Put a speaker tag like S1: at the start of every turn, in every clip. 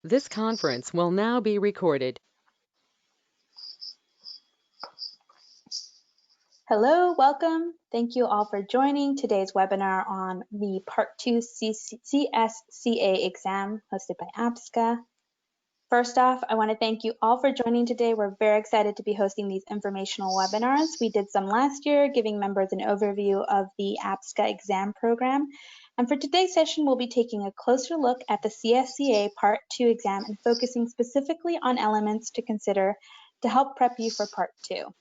S1: This conference will now be recorded.
S2: Hello, welcome. Thank you all for joining today's webinar on the Part 2 CSCA exam hosted by APSCA. First off, I want to thank you all for joining today. We're very excited to be hosting these informational webinars. We did some last year, giving members an overview of the APSCA exam program. And for today's session, we'll be taking a closer look at the CSCA Part 2 exam and focusing specifically on elements to consider to help prep you for Part 2.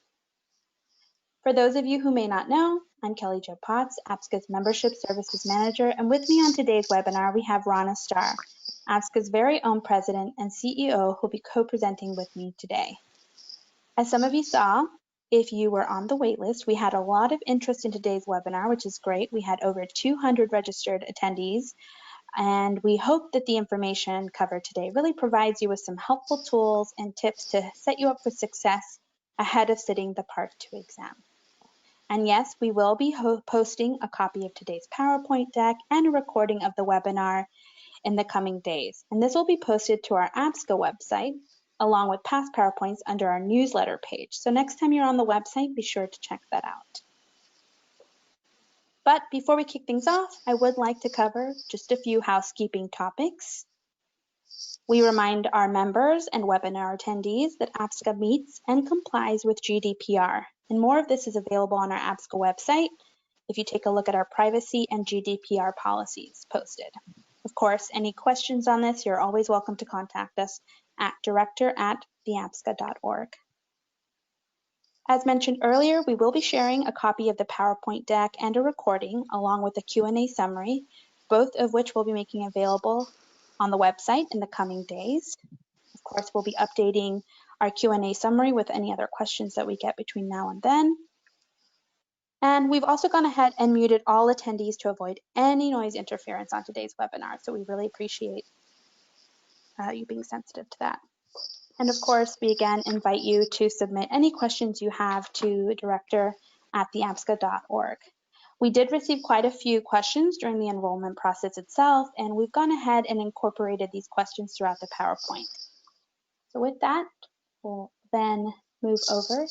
S2: For those of you who may not know, I'm Kelly Jo Potts, APSCA's Membership Services Manager, and with me on today's webinar, we have Rana Starr, APSCA's very own President and CEO, who'll be co-presenting with me today. As some of you saw, if you were on the waitlist, we had a lot of interest in today's webinar, which is great. We had over 200 registered attendees, and we hope that the information covered today really provides you with some helpful tools and tips to set you up for success ahead of sitting the Part 2 exam. And yes, we will be posting a copy of today's PowerPoint deck and a recording of the webinar in the coming days. And this will be posted to our APSCA website, along with past PowerPoints under our newsletter page. So next time you're on the website, be sure to check that out. But before we kick things off, I would like to cover just a few housekeeping topics. We remind our members and webinar attendees that APSCA meets and complies with GDPR. And more of this is available on our APSCA website if you take a look at our privacy and GDPR policies posted. Of course, any questions on this, you're always welcome to contact us at director@theapsca.org. As mentioned earlier, we will be sharing a copy of the PowerPoint deck and a recording along with a Q&A summary, both of which we'll be making available on the website in the coming days. Of course, we'll be updating our Q&A summary with any other questions that we get between now and then. And we've also gone ahead and muted all attendees to avoid any noise interference on today's webinar. So we really appreciate you being sensitive to that. And of course, we again invite you to submit any questions you have to director@theapsca.org. We did receive quite a few questions during the enrollment process itself, and we've gone ahead and incorporated these questions throughout the PowerPoint. So with that, we'll then move over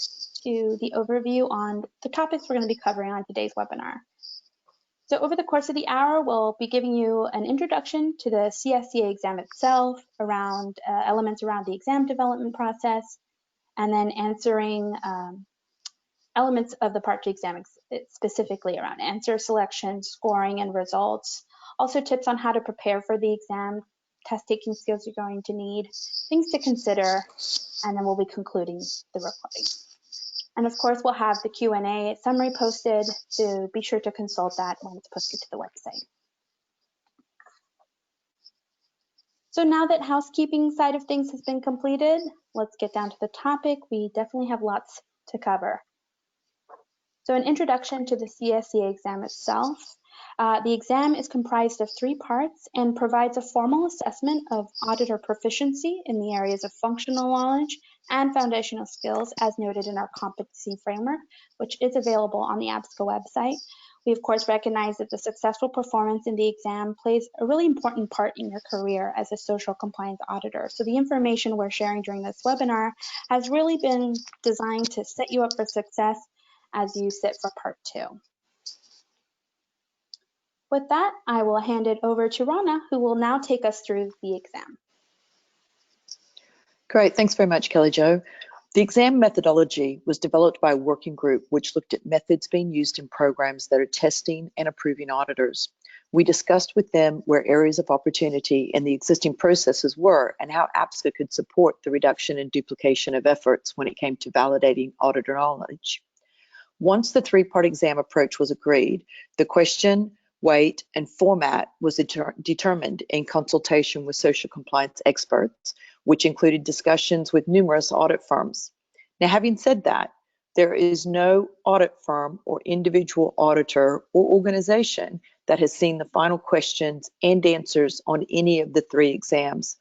S2: to the overview on the topics we're going to be covering on today's webinar. So over the course of the hour, we'll be giving you an introduction to the CSCA exam itself, around elements around the exam development process, and then answering elements of the Part 2 exam specifically around answer selection, scoring, and results. Also tips on how to prepare for the exam, test-taking skills you're going to need, things to consider, and then we'll be concluding the recording. And of course, we'll have the Q&A summary posted, so be sure to consult that when it's posted to the website. So now that housekeeping side of things has been completed, let's get down to the topic. We definitely have lots to cover. So an introduction to the CSCA exam itself. The exam is comprised of 3 parts and provides a formal assessment of auditor proficiency in the areas of functional knowledge and foundational skills as noted in our competency framework, which is available on the APSCA website. We of course recognize that the successful performance in the exam plays a really important part in your career as a social compliance auditor. So the information we're sharing during this webinar has really been designed to set you up for success as you sit for Part 2. With that, I will hand it over to Rana, who will now take us through the exam.
S3: Great, thanks very much, Kelly Jo. The exam methodology was developed by a working group which looked at methods being used in programs that are testing and approving auditors. We discussed with them where areas of opportunity in the existing processes were and how APSCA could support the reduction and duplication of efforts when it came to validating auditor knowledge. Once the 3-part exam approach was agreed, the question, weight, and format was determined in consultation with social compliance experts, which included discussions with numerous audit firms. Now, having said that, there is no audit firm or individual auditor or organization that has seen the final questions and answers on any of the 3 exams.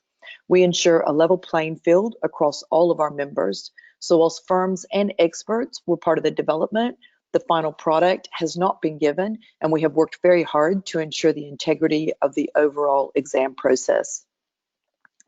S3: We ensure a level playing field across all of our members. So whilst firms and experts were part of the development, the final product has not been given, and we have worked very hard to ensure the integrity of the overall exam process.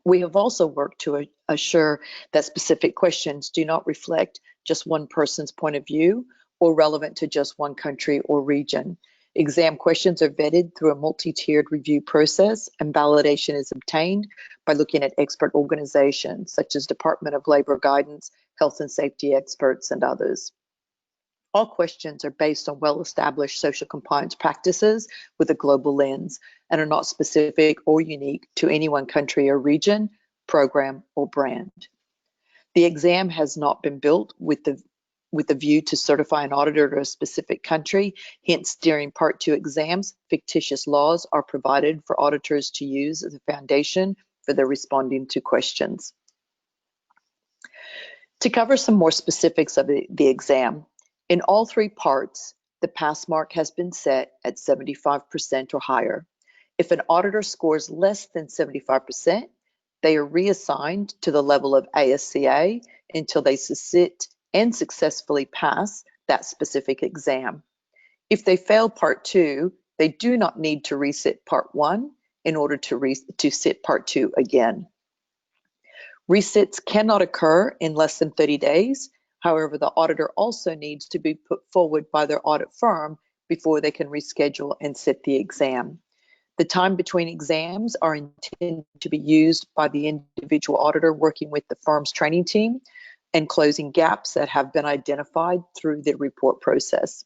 S3: We have also worked to assure that specific questions do not reflect just one person's point of view or relevant to just one country or region. Exam questions are vetted through a multi-tiered review process, and validation is obtained by looking at expert organizations such as Department of Labor Guidance, health and safety experts, and others. All questions are based on well-established social compliance practices with a global lens and are not specific or unique to any one country or region, program, or brand. The exam has not been built with the view to certify an auditor to a specific country. Hence, during Part 2 exams, fictitious laws are provided for auditors to use as a foundation for their responding to questions. To cover some more specifics of the exam, in all three parts, the pass mark has been set at 75% or higher. If an auditor scores less than 75%, they are reassigned to the level of ASCA until they sit and successfully pass that specific exam. If they fail Part 2, they do not need to resit Part 1 in order to sit Part 2 again. Resits cannot occur in less than 30 days. However, the auditor also needs to be put forward by their audit firm before they can reschedule and sit the exam. The time between exams are intended to be used by the individual auditor working with the firm's training team and closing gaps that have been identified through the report process.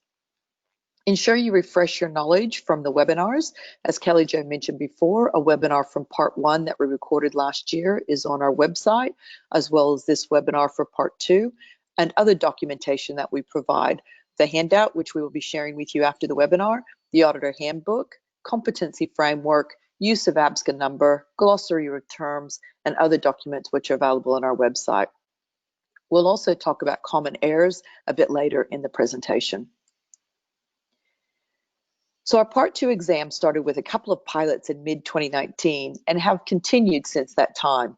S3: Ensure you refresh your knowledge from the webinars. As Kelly Jo mentioned before, a webinar from Part 1 that we recorded last year is on our website, as well as this webinar for Part 2 and other documentation that we provide. The handout, which we will be sharing with you after the webinar, the Auditor Handbook, Competency Framework, use of APSCA number, glossary of terms, and other documents which are available on our website. We'll also talk about common errors a bit later in the presentation. So our Part 2 exam started with a couple of pilots in mid-2019 and have continued since that time.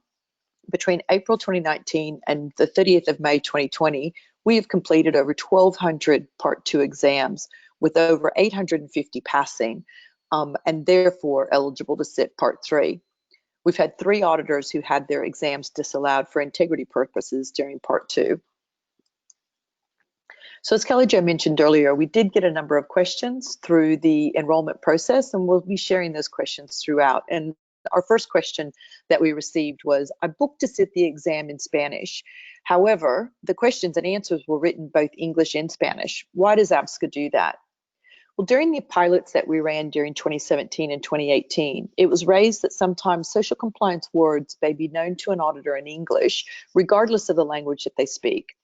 S3: Between April 2019 and the 30th of May 2020, we have completed over 1,200 Part 2 exams with over 850 passing and therefore eligible to sit Part 3. We've had 3 auditors who had their exams disallowed for integrity purposes during Part 2. So as Kelly Jo mentioned earlier, we did get a number of questions through the enrollment process, and we'll be sharing those questions throughout. And our first question that we received was, I booked to sit the exam in Spanish. However, the questions and answers were written both English and Spanish. Why does APSCA do that? Well, during the pilots that we ran during 2017 and 2018, it was raised that sometimes social compliance words may be known to an auditor in English, regardless of the language that they speak.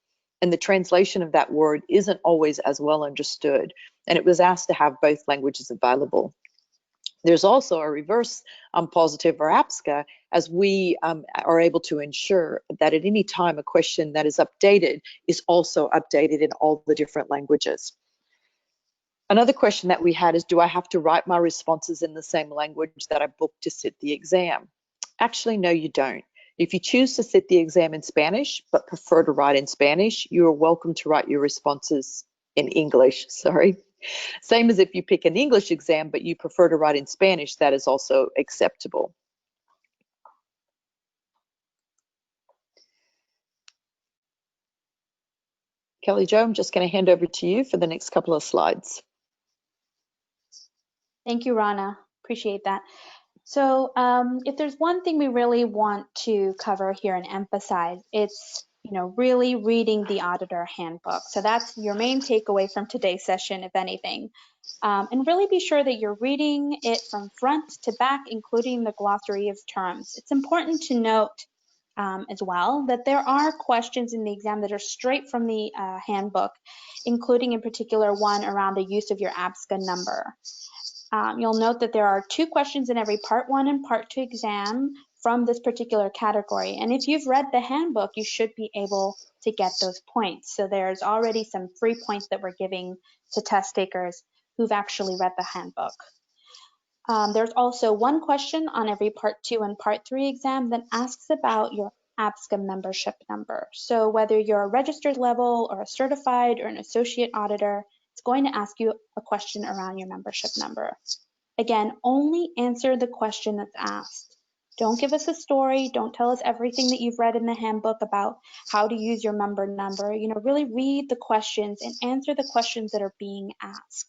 S3: And the translation of that word isn't always as well understood, and it was asked to have both languages available. There's also a reverse positive for APSCA, as we are able to ensure that at any time a question that is updated is also updated in all the different languages. Another question that we had is, do I have to write my responses in the same language that I booked to sit the exam? Actually, no, you don't. If you choose to sit the exam in Spanish, but prefer to write in Spanish, you are welcome to write your responses in English, Same as if you pick an English exam, but you prefer to write in Spanish, that is also acceptable. Kelly Jo, I'm just going to hand over to you for the next couple of slides.
S2: Thank you, Rana. Appreciate that. So if there's one thing we really want to cover here and emphasize, it's really reading the auditor handbook. So that's your main takeaway from today's session, if anything. And really be sure that you're reading it from front to back, including the glossary of terms. It's important to note as well that there are questions in the exam that are straight from the handbook, including in particular one around the use of your APSCA number. You'll note that there are 2 questions in every Part 1 and Part 2 exam from this particular category. And if you've read the handbook, you should be able to get those points. So there's already some free points that we're giving to test takers who've actually read the handbook. There's also 1 question on every Part 2 and Part 3 exam that asks about your APSCA membership number. So whether you're a registered level or a certified or an associate auditor, it's going to ask you a question around your membership number. Again, only answer the question that's asked. Don't give us a story. Don't tell us everything that you've read in the handbook about how to use your member number. Really read the questions and answer the questions that are being asked.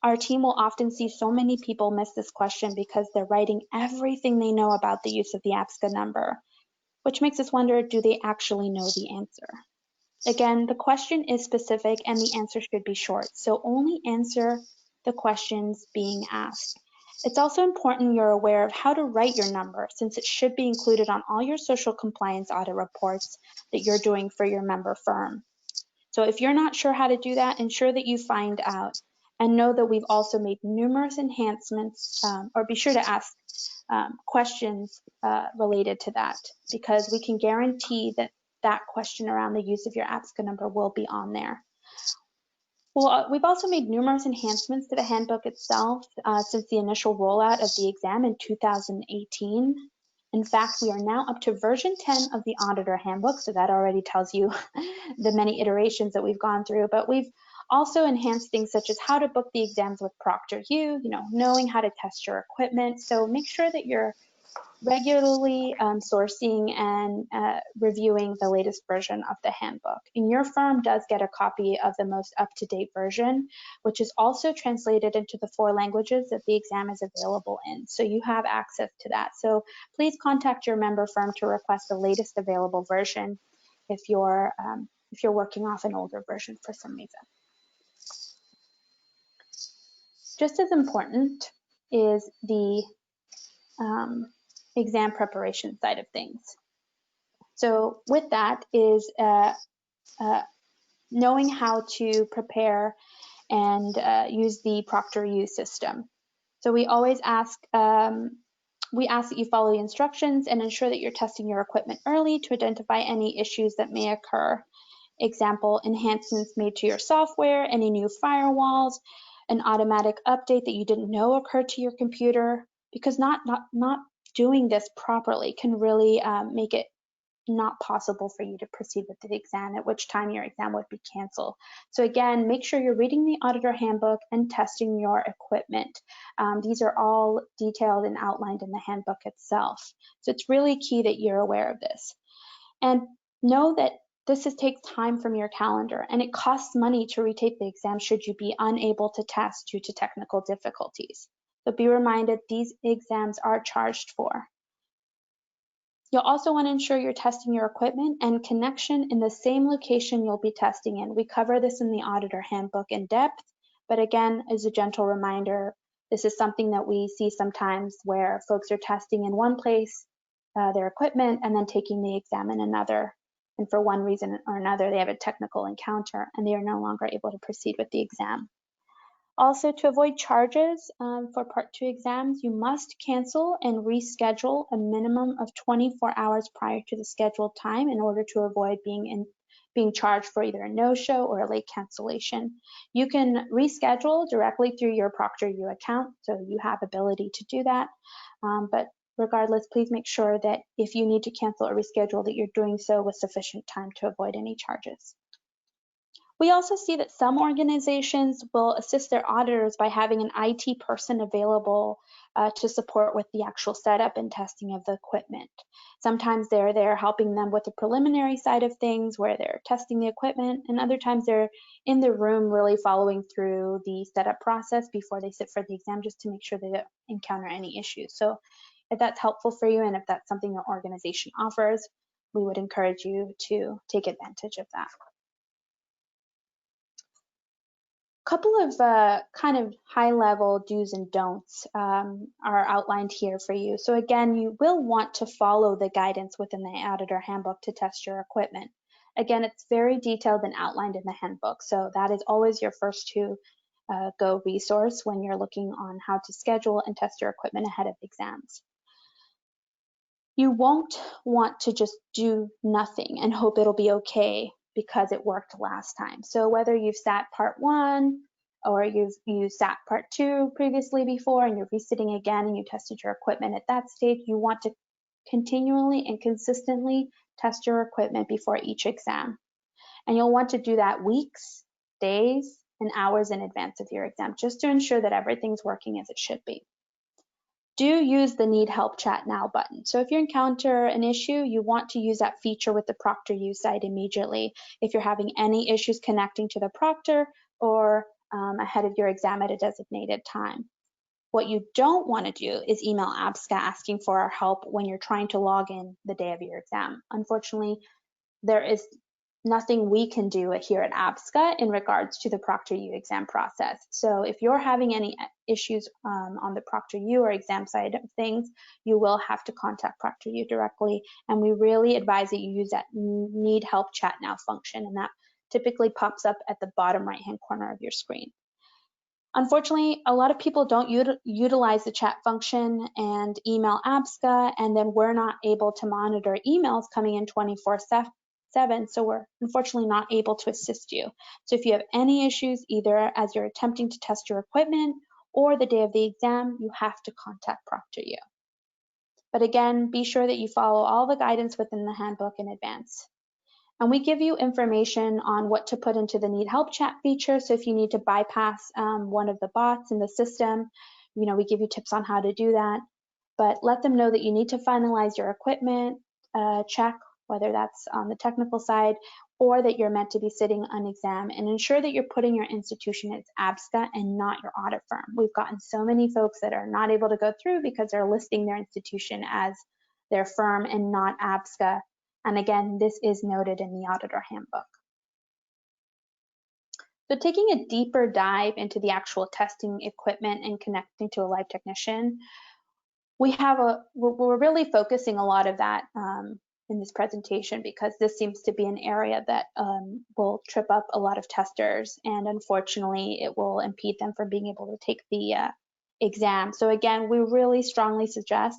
S2: Our team will often see so many people miss this question because they're writing everything they know about the use of the APSCA number, which makes us wonder, do they actually know the answer? Again, the question is specific and the answer should be short, so only answer the questions being asked. It's also important you're aware of how to write your number, since it should be included on all your social compliance audit reports that you're doing for your member firm. So if you're not sure how to do that, ensure that you find out, and know that we've also made numerous enhancements, or be sure to ask questions related to that, because we can guarantee that that question around the use of your APSCA number will be on there. Well, we've also made numerous enhancements to the handbook itself since the initial rollout of the exam in 2018. In fact, we are now up to version 10 of the auditor handbook, so that already tells you the many iterations that we've gone through. But we've also enhanced things such as how to book the exams with ProctorU, knowing how to test your equipment. So make sure that you're regularly sourcing and reviewing the latest version of the handbook. And your firm does get a copy of the most up-to-date version, which is also translated into the 4 languages that the exam is available in. So you have access to that. So please contact your member firm to request the latest available version if you're working off an older version for some reason. Just as important is the exam preparation side of things. So with that is knowing how to prepare and use the ProctorU system. So we always ask, that you follow the instructions and ensure that you're testing your equipment early to identify any issues that may occur. Example, enhancements made to your software, any new firewalls, an automatic update that you didn't know occurred to your computer, because not doing this properly can really make it not possible for you to proceed with the exam, at which time your exam would be canceled. So again, make sure you're reading the auditor handbook and testing your equipment. These are all detailed and outlined in the handbook itself. So it's really key that you're aware of this. And know that this takes time from your calendar, and it costs money to retake the exam should you be unable to test due to technical difficulties. So be reminded these exams are charged for. You'll also want to ensure you're testing your equipment and connection in the same location you'll be testing in. We cover this in the auditor handbook in depth, but again, as a gentle reminder, this is something that we see sometimes where folks are testing in one place, their equipment, and then taking the exam in another. And for one reason or another, they have a technical encounter and they are no longer able to proceed with the exam. Also, to avoid charges for Part 2 exams, you must cancel and reschedule a minimum of 24 hours prior to the scheduled time in order to avoid being charged for either a no-show or a late cancellation. You can reschedule directly through your ProctorU account, so you have ability to do that. But regardless, please make sure that if you need to cancel or reschedule, that you're doing so with sufficient time to avoid any charges. We also see that some organizations will assist their auditors by having an IT person available to support with the actual setup and testing of the equipment. Sometimes they're there helping them with the preliminary side of things where they're testing the equipment, and other times they're in the room really following through the setup process before they sit for the exam, just to make sure they don't encounter any issues. So if that's helpful for you and if that's something your organization offers, we would encourage you to take advantage of that. Couple of kind of high-level do's and don'ts are outlined here for you. So again, you will want to follow the guidance within the auditor handbook to test your equipment. Again, it's very detailed and outlined in the handbook, so that is always your first to go resource when you're looking on how to schedule and test your equipment ahead of exams. You won't want to just do nothing and hope it'll be okay because it worked last time. So whether you've sat Part 1 or you sat Part 2 previously before and you're resitting again and you tested your equipment at that stage, you want to continually and consistently test your equipment before each exam. And you'll want to do that weeks, days, and hours in advance of your exam, just to ensure that everything's working as it should be. do use the Need Help Chat Now button. So if you encounter an issue, you want to use that feature with the ProctorU site immediately if you're having any issues connecting to the proctor or ahead of your exam at a designated time. What you don't want to do is email APSCA asking for our help when you're trying to log in the day of your exam. Unfortunately, there is nothing we can do here at APSCA in regards to the ProctorU exam process. So if you're having any issues on the ProctorU or exam side of things, you will have to contact ProctorU directly. And we really advise that you use that Need Help Chat Now function, and that typically pops up at the bottom right-hand corner of your screen. Unfortunately, a lot of people don't utilize the chat function and email APSCA, and then we're not able to monitor emails coming in 24/7, so we're unfortunately not able to assist you. So if you have any issues, either as you're attempting to test your equipment or the day of the exam, you have to contact ProctorU. But again, be sure that you follow all the guidance within the handbook in advance. And we give you information on what to put into the Need Help Chat feature. So if you need to bypass one of the bots in the system, we give you tips on how to do that. But let them know that you need to finalize your equipment check, whether that's on the technical side or that you're meant to be sitting an exam, and ensure that you're putting your institution as APSCA and not your audit firm. We've gotten so many folks that are not able to go through because they're listing their institution as their firm and not APSCA. And again, this is noted in the auditor handbook. So taking a deeper dive into the actual testing equipment and connecting to a live technician, we're really focusing a lot of that in this presentation because this seems to be an area that will trip up a lot of testers, and unfortunately it will impede them from being able to take the exam. So again, we really strongly suggest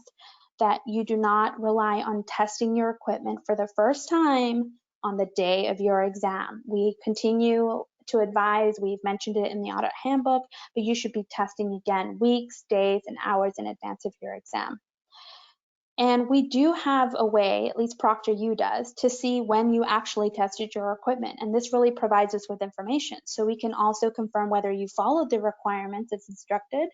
S2: that you do not rely on testing your equipment for the first time on the day of your exam. We continue to advise, we've mentioned it in the audit handbook, but you should be testing again weeks, days, and hours in advance of your exam. And we do have a way, at least ProctorU does, to see when you actually tested your equipment. And this really provides us with information. So we can also confirm whether you followed the requirements as instructed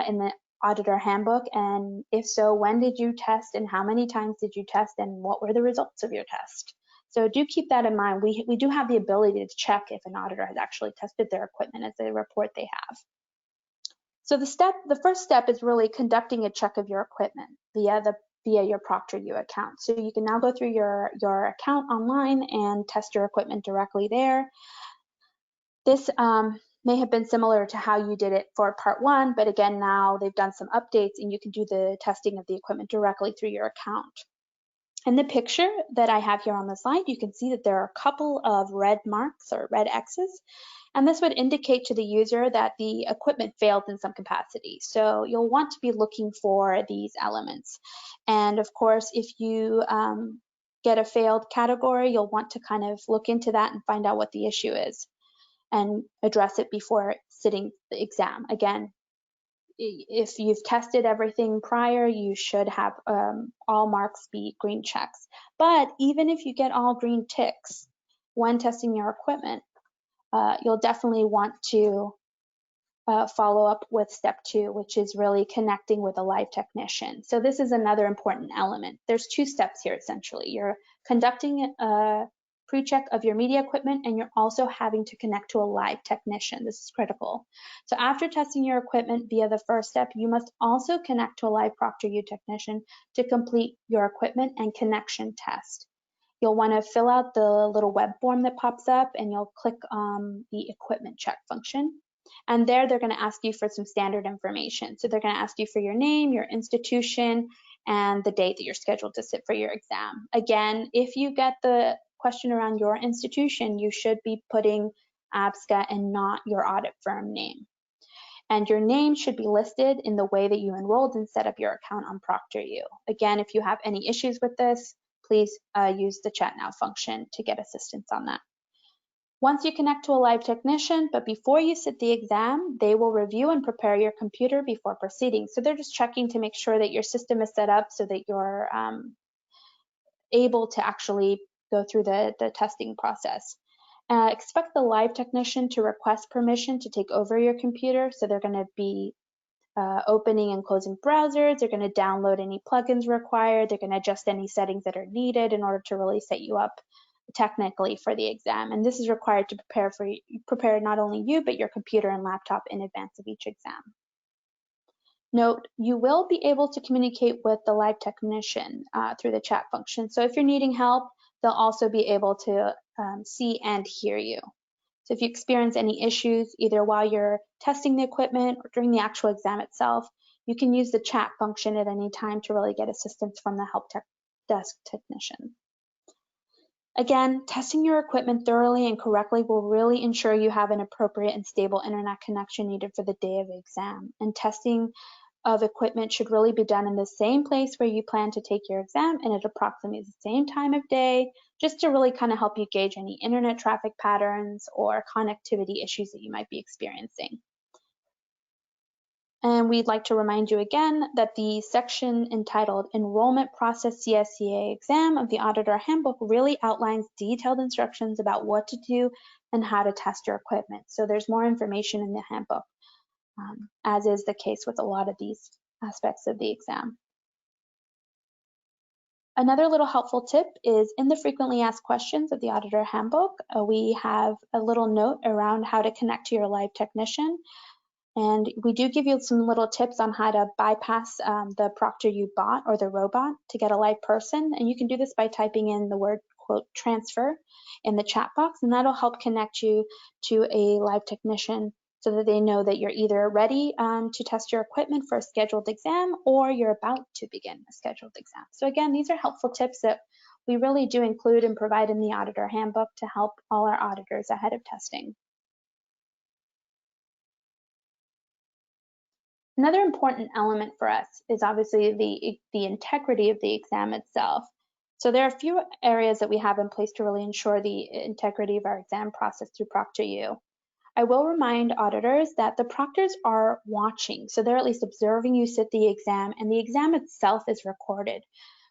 S2: in the auditor handbook, and if so, when did you test and how many times did you test and what were the results of your test? So do keep that in mind. We do have the ability to check if an auditor has actually tested their equipment as they report they have. So the first step is really conducting a check of your equipment via your ProctorU account. So you can now go through your account online and test your equipment directly there. This may have been similar to how you did it for part 1, but again, now they've done some updates and you can do the testing of the equipment directly through your account. In the picture that I have here on the slide, you can see that there are a couple of red marks or red X's, and this would indicate to the user that the equipment failed in some capacity. So you'll want to be looking for these elements. And of course, if you get a failed category, you'll want to kind of look into that and find out what the issue is and address it before sitting the exam. Again, if you've tested everything prior, you should have all marks be green checks. But even if you get all green ticks when testing your equipment, you'll definitely want to follow up with step 2, which is really connecting with a live technician. So this is another important element. There's 2 steps here essentially. You're conducting a pre-check of your media equipment, and you're also having to connect to a live technician. This is critical. So after testing your equipment via the first step, you must also connect to a live ProctorU technician to complete your equipment and connection test. You'll want to fill out the little web form that pops up, and you'll click on the equipment check function. And there they're going to ask you for some standard information. So they're going to ask you for your name, your institution, and the date that you're scheduled to sit for your exam. Again, if you get the question around your institution, you should be putting APSCA and not your audit firm name. And your name should be listed in the way that you enrolled and set up your account on ProctorU. Again, if you have any issues with this, please use the chat now function to get assistance on that. Once you connect to a live technician, but before you sit the exam, they will review and prepare your computer before proceeding. So they're just checking to make sure that your system is set up so that you're able to actually go through the testing process. Expect the live technician to request permission to take over your computer. So they're going to be opening and closing browsers. They're going to download any plugins required. They're going to adjust any settings that are needed in order to really set you up technically for the exam. And this is required to prepare not only you, but your computer and laptop in advance of each exam. Note, you will be able to communicate with the live technician through the chat function. So if you're needing help, they'll also be able to see and hear you. So if you experience any issues, either while you're testing the equipment or during the actual exam itself, you can use the chat function at any time to really get assistance from the help desk technician. Again, testing your equipment thoroughly and correctly will really ensure you have an appropriate and stable internet connection needed for the day of the exam. And testing of equipment should really be done in the same place where you plan to take your exam and at approximately the same time of day, just to really kind of help you gauge any internet traffic patterns or connectivity issues that you might be experiencing. And we'd like to remind you again that the section entitled Enrollment Process CSCA Exam of the Auditor Handbook really outlines detailed instructions about what to do and how to test your equipment. So there's more information in the handbook, as is the case with a lot of these aspects of the exam. Another little helpful tip is in the frequently asked questions of the Auditor Handbook, we have a little note around how to connect to your live technician. And we do give you some little tips on how to bypass the proctor you bought or the robot to get a live person. And you can do this by typing in the word, quote, transfer in the chat box, and that'll help connect you to a live technician so that they know that you're either ready to test your equipment for a scheduled exam or you're about to begin a scheduled exam. So again, these are helpful tips that we really do include and provide in the Auditor Handbook to help all our auditors ahead of testing. Another important element for us is obviously the integrity of the exam itself. So there are a few areas that we have in place to really ensure the integrity of our exam process through ProctorU. I will remind auditors that the proctors are watching, so they're at least observing you sit the exam, and the exam itself is recorded,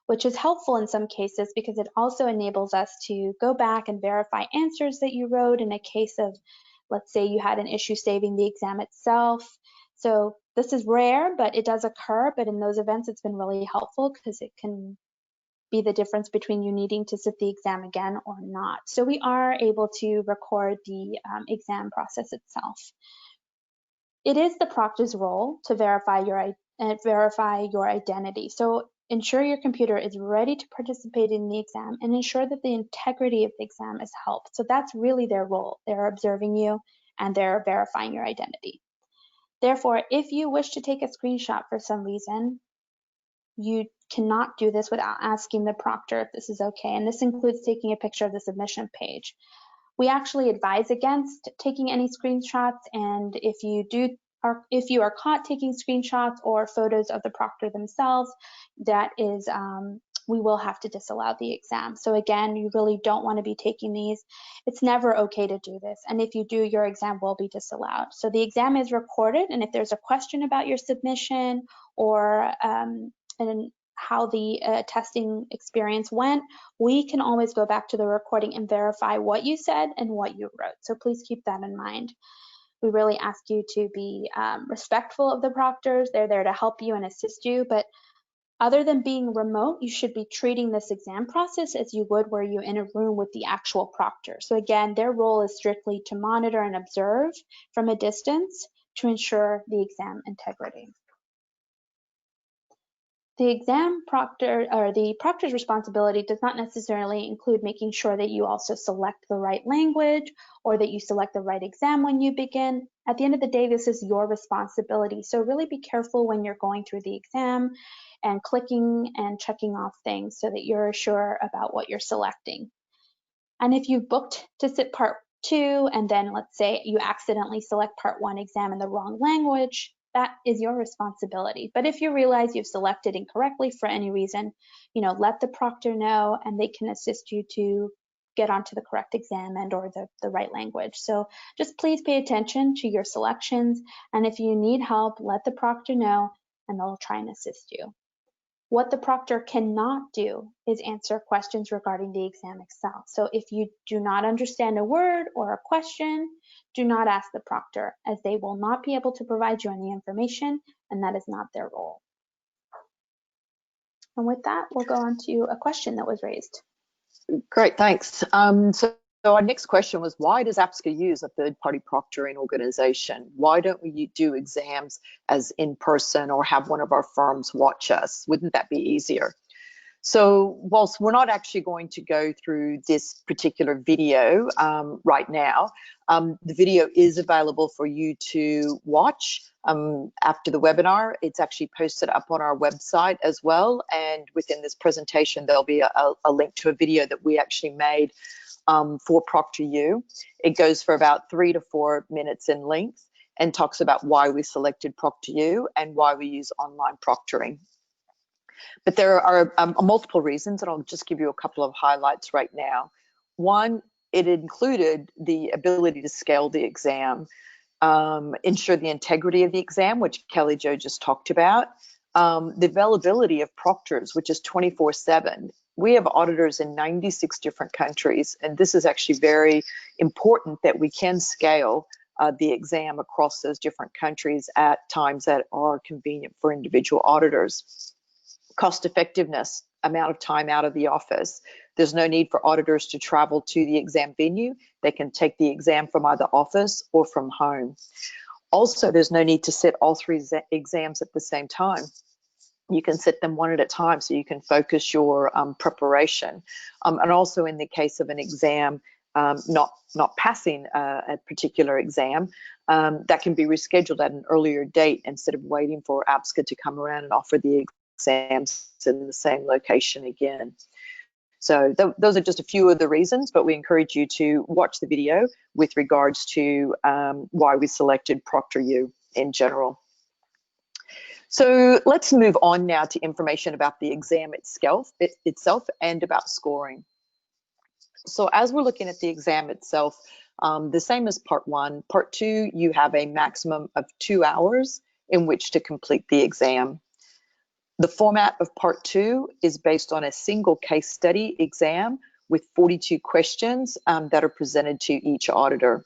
S2: which is helpful in some cases because it also enables us to go back and verify answers that you wrote in a case of, let's say you had an issue saving the exam itself. So this is rare, but it does occur. But in those events, it's been really helpful because it can be the difference between you needing to sit the exam again or not. So we are able to record the exam process itself. It is the proctor's role to verify your identity. So ensure your computer is ready to participate in the exam and ensure that the integrity of the exam is held. So that's really their role. They're observing you and they're verifying your identity. Therefore, if you wish to take a screenshot for some reason, you cannot do this without asking the proctor if this is okay. And this includes taking a picture of the submission page. We actually advise against taking any screenshots, and if you are caught taking screenshots or photos of the proctor themselves, that is we will have to disallow the exam. So again, you really don't want to be taking these. It's never okay to do this, and if you do, your exam will be disallowed. So the exam is recorded, and if there's a question about your submission or and how the testing experience went, we can always go back to the recording and verify what you said and what you wrote. So please keep that in mind. We really ask you to be respectful of the proctors. They're there to help you and assist you, but other than being remote, you should be treating this exam process as you would were you in a room with the actual proctor. So again, their role is strictly to monitor and observe from a distance to ensure the exam integrity. The exam proctor or the proctor's responsibility does not necessarily include making sure that you also select the right language or that you select the right exam when you begin. At the end of the day, this is your responsibility. So really be careful when you're going through the exam and clicking and checking off things so that you're sure about what you're selecting. And if you've booked to sit part 2 and then let's say you accidentally select part 1 exam in the wrong language, that is your responsibility. But if you realize you've selected incorrectly for any reason, let the proctor know and they can assist you to get onto the correct exam and or the right language. So just please pay attention to your selections, and if you need help, let the proctor know and they'll try and assist you. What the proctor cannot do is answer questions regarding the exam itself. So if you do not understand a word or a question, Do not ask the proctor, as they will not be able to provide you any information, and that is not their role. And with that, we'll go on to a question that was raised.
S3: Great, thanks. So our next question was, why does APSCA use a third-party proctoring organization? Why don't we do exams as in person or have one of our firms watch us? Wouldn't that be easier? So whilst we're not actually going to go through this particular video right now, the video is available for you to watch after the webinar. It's actually posted up on our website as well. And within this presentation, there'll be a link to a video that we actually made for ProctorU. It goes for about 3 to 4 minutes in length and talks about why we selected ProctorU and why we use online proctoring. But there are multiple reasons, and I'll just give you a couple of highlights right now. One, it included the ability to scale the exam, ensure the integrity of the exam, which Kelly Jo just talked about, the availability of proctors, which is 24/7. We have auditors in 96 different countries, and this is actually very important that we can scale the exam across those different countries at times that are convenient for individual auditors. Cost effectiveness, amount of time out of the office. There's no need for auditors to travel to the exam venue. They can take the exam from either office or from home. Also, there's no need to sit all 3 exams at the same time. You can sit them one at a time so you can focus your preparation. And also in the case of an exam not passing a particular exam, that can be rescheduled at an earlier date instead of waiting for APSCA to come around and offer the exams in the same location again. So those are just a few of the reasons, but we encourage you to watch the video with regards to why we selected ProctorU in general. So let's move on now to information about the exam itself and about scoring. So as we're looking at the exam itself, the same as part 1, part 2, you have a maximum of 2 hours in which to complete the exam. The format of part 2 is based on a single case study exam with 42 questions that are presented to each auditor.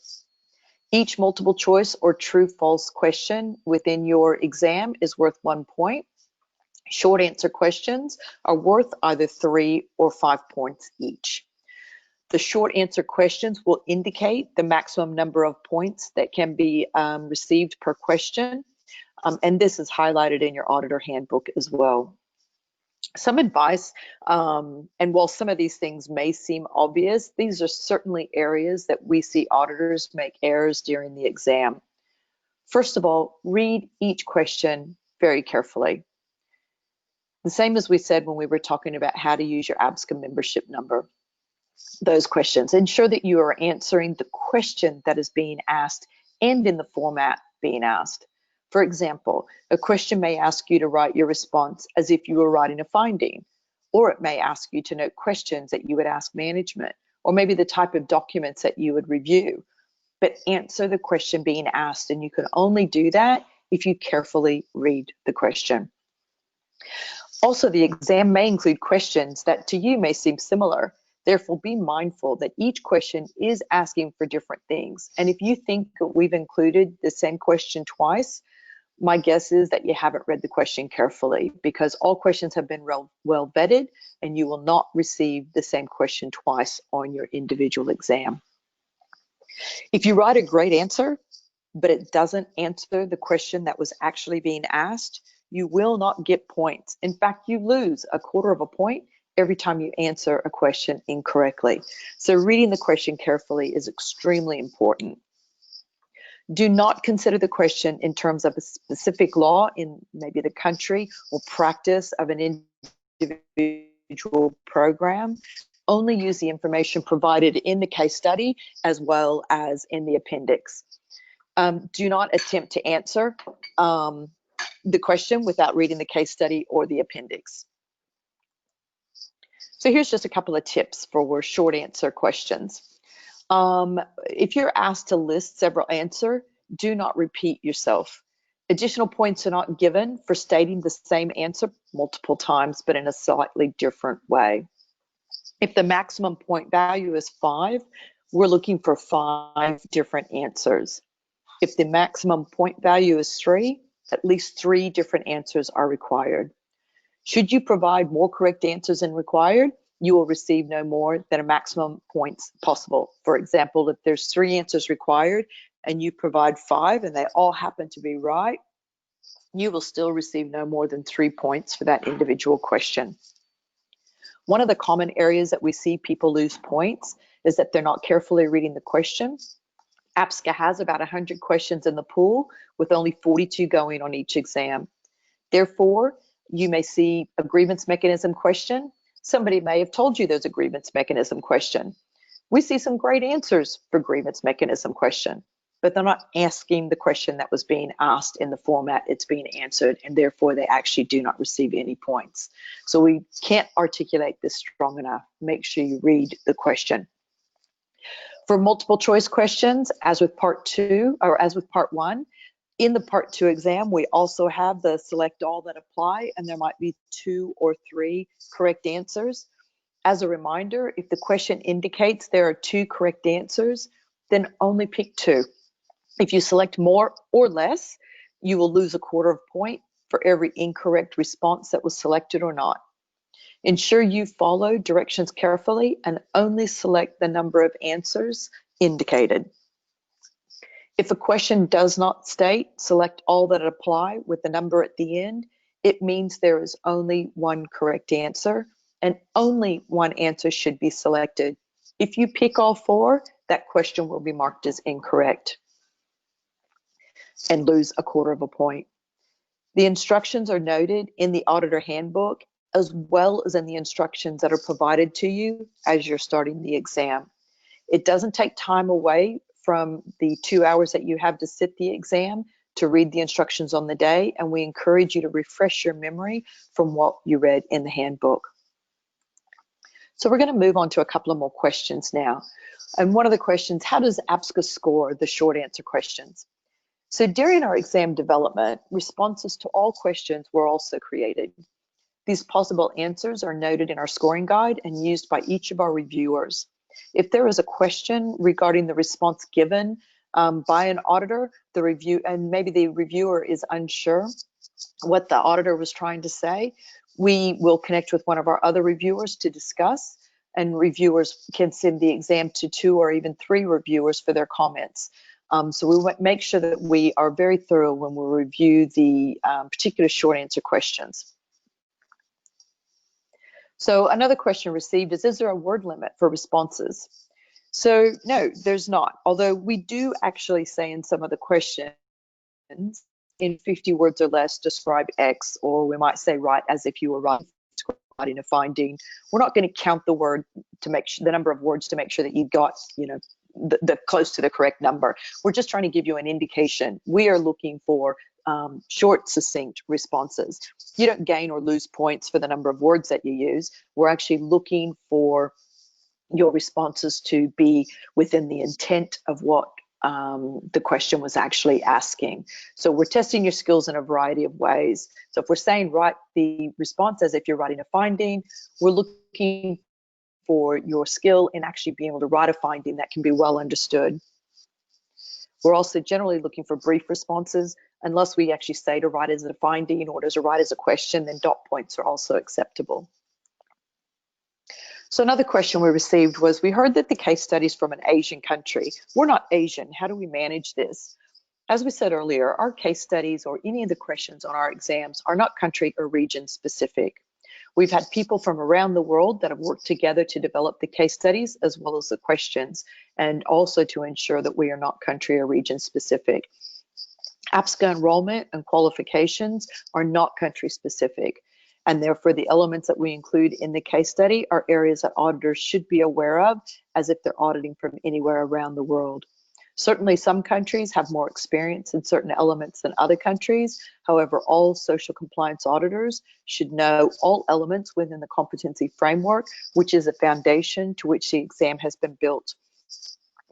S3: Each multiple choice or true-false question within your exam is worth 1 point. Short answer questions are worth either 3 or 5 points each. The short answer questions will indicate the maximum number of points that can be received per question. And this is highlighted in your auditor handbook as well. Some advice, and while some of these things may seem obvious, these are certainly areas that we see auditors make errors during the exam. First of all, read each question very carefully. The same as we said when we were talking about how to use your APSCA membership number. Those questions, ensure that you are answering the question that is being asked and in the format being asked. For example, a question may ask you to write your response as if you were writing a finding, or it may ask you to note questions that you would ask management, or maybe the type of documents that you would review. But answer the question being asked, and you can only do that if you carefully read the question. Also, the exam may include questions that to you may seem similar. Therefore, be mindful that each question is asking for different things. And if you think we've included the same question twice, my guess is that you haven't read the question carefully, because all questions have been well vetted and you will not receive the same question twice on your individual exam. If you write a great answer, but it doesn't answer the question that was actually being asked, you will not get points. In fact, you lose 1/4 of a point every time you answer a question incorrectly. So reading the question carefully is extremely important. Do not consider the question in terms of a specific law in maybe the country or practice of an individual program. Only use the information provided in the case study as well as in the appendix. Do not attempt to answer the question without reading the case study or the appendix. So here's just a couple of tips for short answer questions. If you're asked to list several answers, do not repeat yourself. Additional points are not given for stating the same answer multiple times, but in a slightly different way. If the maximum point value is 5, we're looking for 5 different answers. If the maximum point value is 3, at least 3 different answers are required. Should you provide more correct answers than required, you will receive no more than a maximum points possible. For example, if there's 3 answers required and you provide 5 and they all happen to be right, you will still receive no more than 3 points for that individual question. One of the common areas that we see people lose points is that they're not carefully reading the question. APSCA has about 100 questions in the pool with only 42 going on each exam. Therefore, you may see a grievance mechanism question. Somebody may have told you there's a grievance mechanism question. We see some great answers for grievance mechanism question, but they're not asking the question that was being asked in the format it's being answered, and therefore they actually do not receive any points. So we can't articulate this strong enough. Make sure you read the question. For multiple choice questions, as with part 2 or as with part 1, in the part 2 exam, we also have the select all that apply, and there might be 2 or 3 correct answers. As a reminder, if the question indicates there are 2 correct answers, then only pick 2. If you select more or less, you will lose a quarter point for every incorrect response that was selected or not. Ensure you follow directions carefully and only select the number of answers indicated. If a question does not state select all that apply with the number at the end, it means there is only one correct answer and only one answer should be selected. If you pick all 4, that question will be marked as incorrect and lose a quarter point. The instructions are noted in the auditor handbook as well as in the instructions that are provided to you as you're starting the exam. It doesn't take time away from the 2 hours that you have to sit the exam to read the instructions on the day, and we encourage you to refresh your memory from what you read in the handbook. So we're going to move on to a couple of more questions now. And one of the questions, how does APSCA score the short answer questions? So during our exam development, responses to all questions were also created. These possible answers are noted in our scoring guide and used by each of our reviewers. If there is a question regarding the response given by an auditor, maybe the reviewer is unsure what the auditor was trying to say, we will connect with one of our other reviewers to discuss, and reviewers can send the exam to 2 or even 3 reviewers for their comments. So we make sure that we are very thorough when we review the particular short answer questions. So another question received is there a word limit for responses? So no, there's not. Although we do actually say in some of the questions, in 50 words or less, describe X, or we might say write as if you were writing a finding. We're not going to count the word to make the number of words to make sure that you got, the close to the correct number. We're just trying to give you an indication. We are looking for short, succinct responses. You don't gain or lose points for the number of words that you use. We're actually looking for your responses to be within the intent of what the question was actually asking. So we're testing your skills in a variety of ways. So if we're saying write the response as if you're writing a finding, we're looking for your skill in actually being able to write a finding that can be well understood. We're also generally looking for brief responses. Unless we actually say to write as a finding or to write as a question, then dot points are also acceptable. So another question we received was, we heard that the case study is from an Asian country. We're not Asian. How do we manage this? As we said earlier, our case studies or any of the questions on our exams are not country or region specific. We've had people from around the world that have worked together to develop the case studies as well as the questions, and also to ensure that we are not country or region specific. APSCA enrollment and qualifications are not country specific, and therefore the elements that we include in the case study are areas that auditors should be aware of as if they're auditing from anywhere around the world. Certainly some countries have more experience in certain elements than other countries. However, all social compliance auditors should know all elements within the competency framework, which is a foundation to which the exam has been built.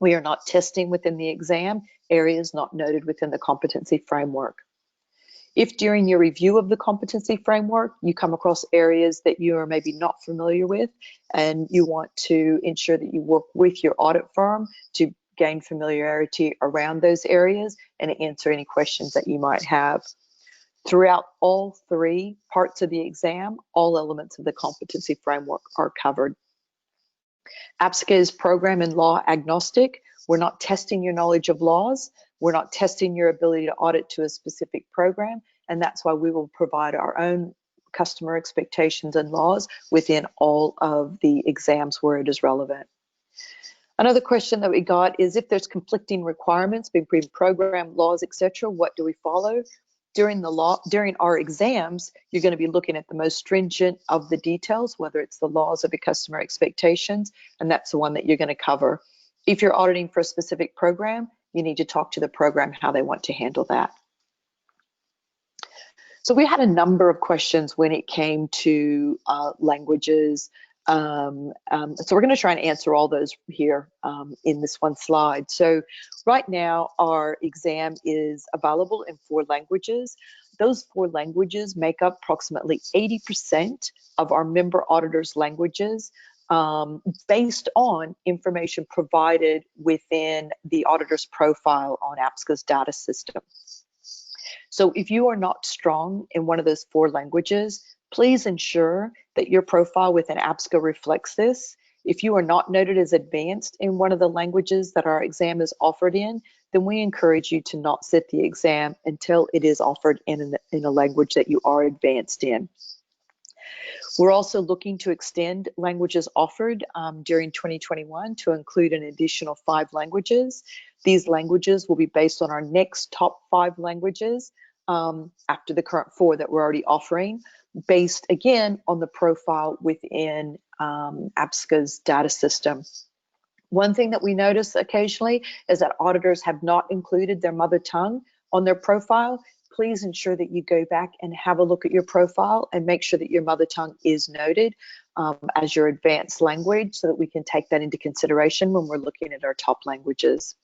S3: We are not testing within the exam areas not noted within the competency framework. If during your review of the competency framework, you come across areas that you are maybe not familiar with and you want to ensure that you work with your audit firm to gain familiarity around those areas and answer any questions that you might have. Throughout all three parts of the exam, all elements of the competency framework are covered. APSCA is program and law agnostic. We're not testing your knowledge of laws. We're not testing your ability to audit to a specific program, and that's why we will provide our own customer expectations and laws within all of the exams where it is relevant. Another question that we got is if there's conflicting requirements between program, laws, etc., what do we follow? During our exams, you're going to be looking at the most stringent of the details, whether it's the laws or the customer expectations, and that's the one that you're going to cover. If you're auditing for a specific program, you need to talk to the program how they want to handle that. So we had a number of questions when it came to languages. So we're going to try and answer all those here in this one slide. So right now our exam is available in 4 languages. Those 4 languages make up approximately 80% of our member auditors' languages based on information provided within the auditor's profile on APSCA'S data system. So if you are not strong in one of those 4 languages, please ensure that your profile within APSCA reflects this. If you are not noted as advanced in one of the languages that our exam is offered in, then we encourage you to not sit the exam until it is offered in a language that you are advanced in. We're also looking to extend languages offered during 2021 to include an additional 5 languages. These languages will be based on our next top 5 languages after the current 4 that we're already offering, based again on the profile within APSCA'S data system. One thing that we notice occasionally is that auditors have not included their mother tongue on their profile. Please ensure that you go back and have a look at your profile and make sure that your mother tongue is noted as your advanced language so that we can take that into consideration when we're looking at our top languages.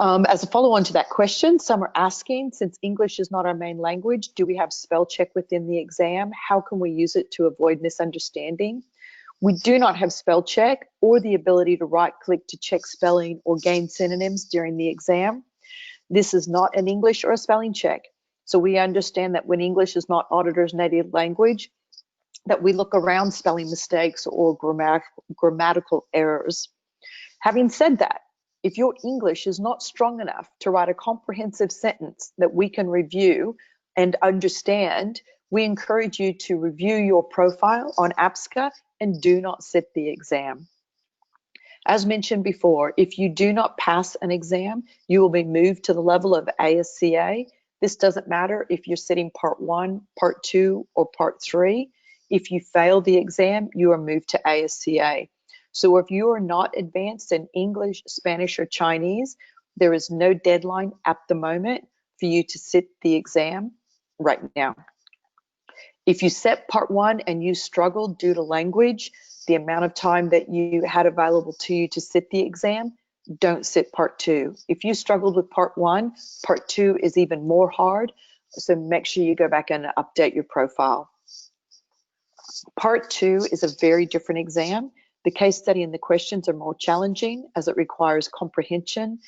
S3: As a follow-on to that question, some are asking, since English is not our main language, do we have spell check within the exam? How can we use it to avoid misunderstanding? We do not have spell check or the ability to right-click to check spelling or gain synonyms during the exam. This is not an English or a spelling check. So we understand that when English is not auditor's native language, that we look around spelling mistakes or grammatical errors. Having said that, if your English is not strong enough to write a comprehensive sentence that we can review and understand, we encourage you to review your profile on APSCA and do not sit the exam. As mentioned before, if you do not pass an exam, you will be moved to the level of ASCA. This doesn't matter if you're sitting part 1, part 2, or part 3. If you fail the exam, you are moved to ASCA. So if you are not advanced in English, Spanish, or Chinese, there is no deadline at the moment for you to sit the exam right now. If you set part 1 and you struggled due to language, the amount of time that you had available to you to sit the exam, don't sit part 2. If you struggled with part 1, part 2 is even more hard, so make sure you go back and update your profile. Part 2 is a very different exam. The case study and the questions are more challenging as it requires comprehension,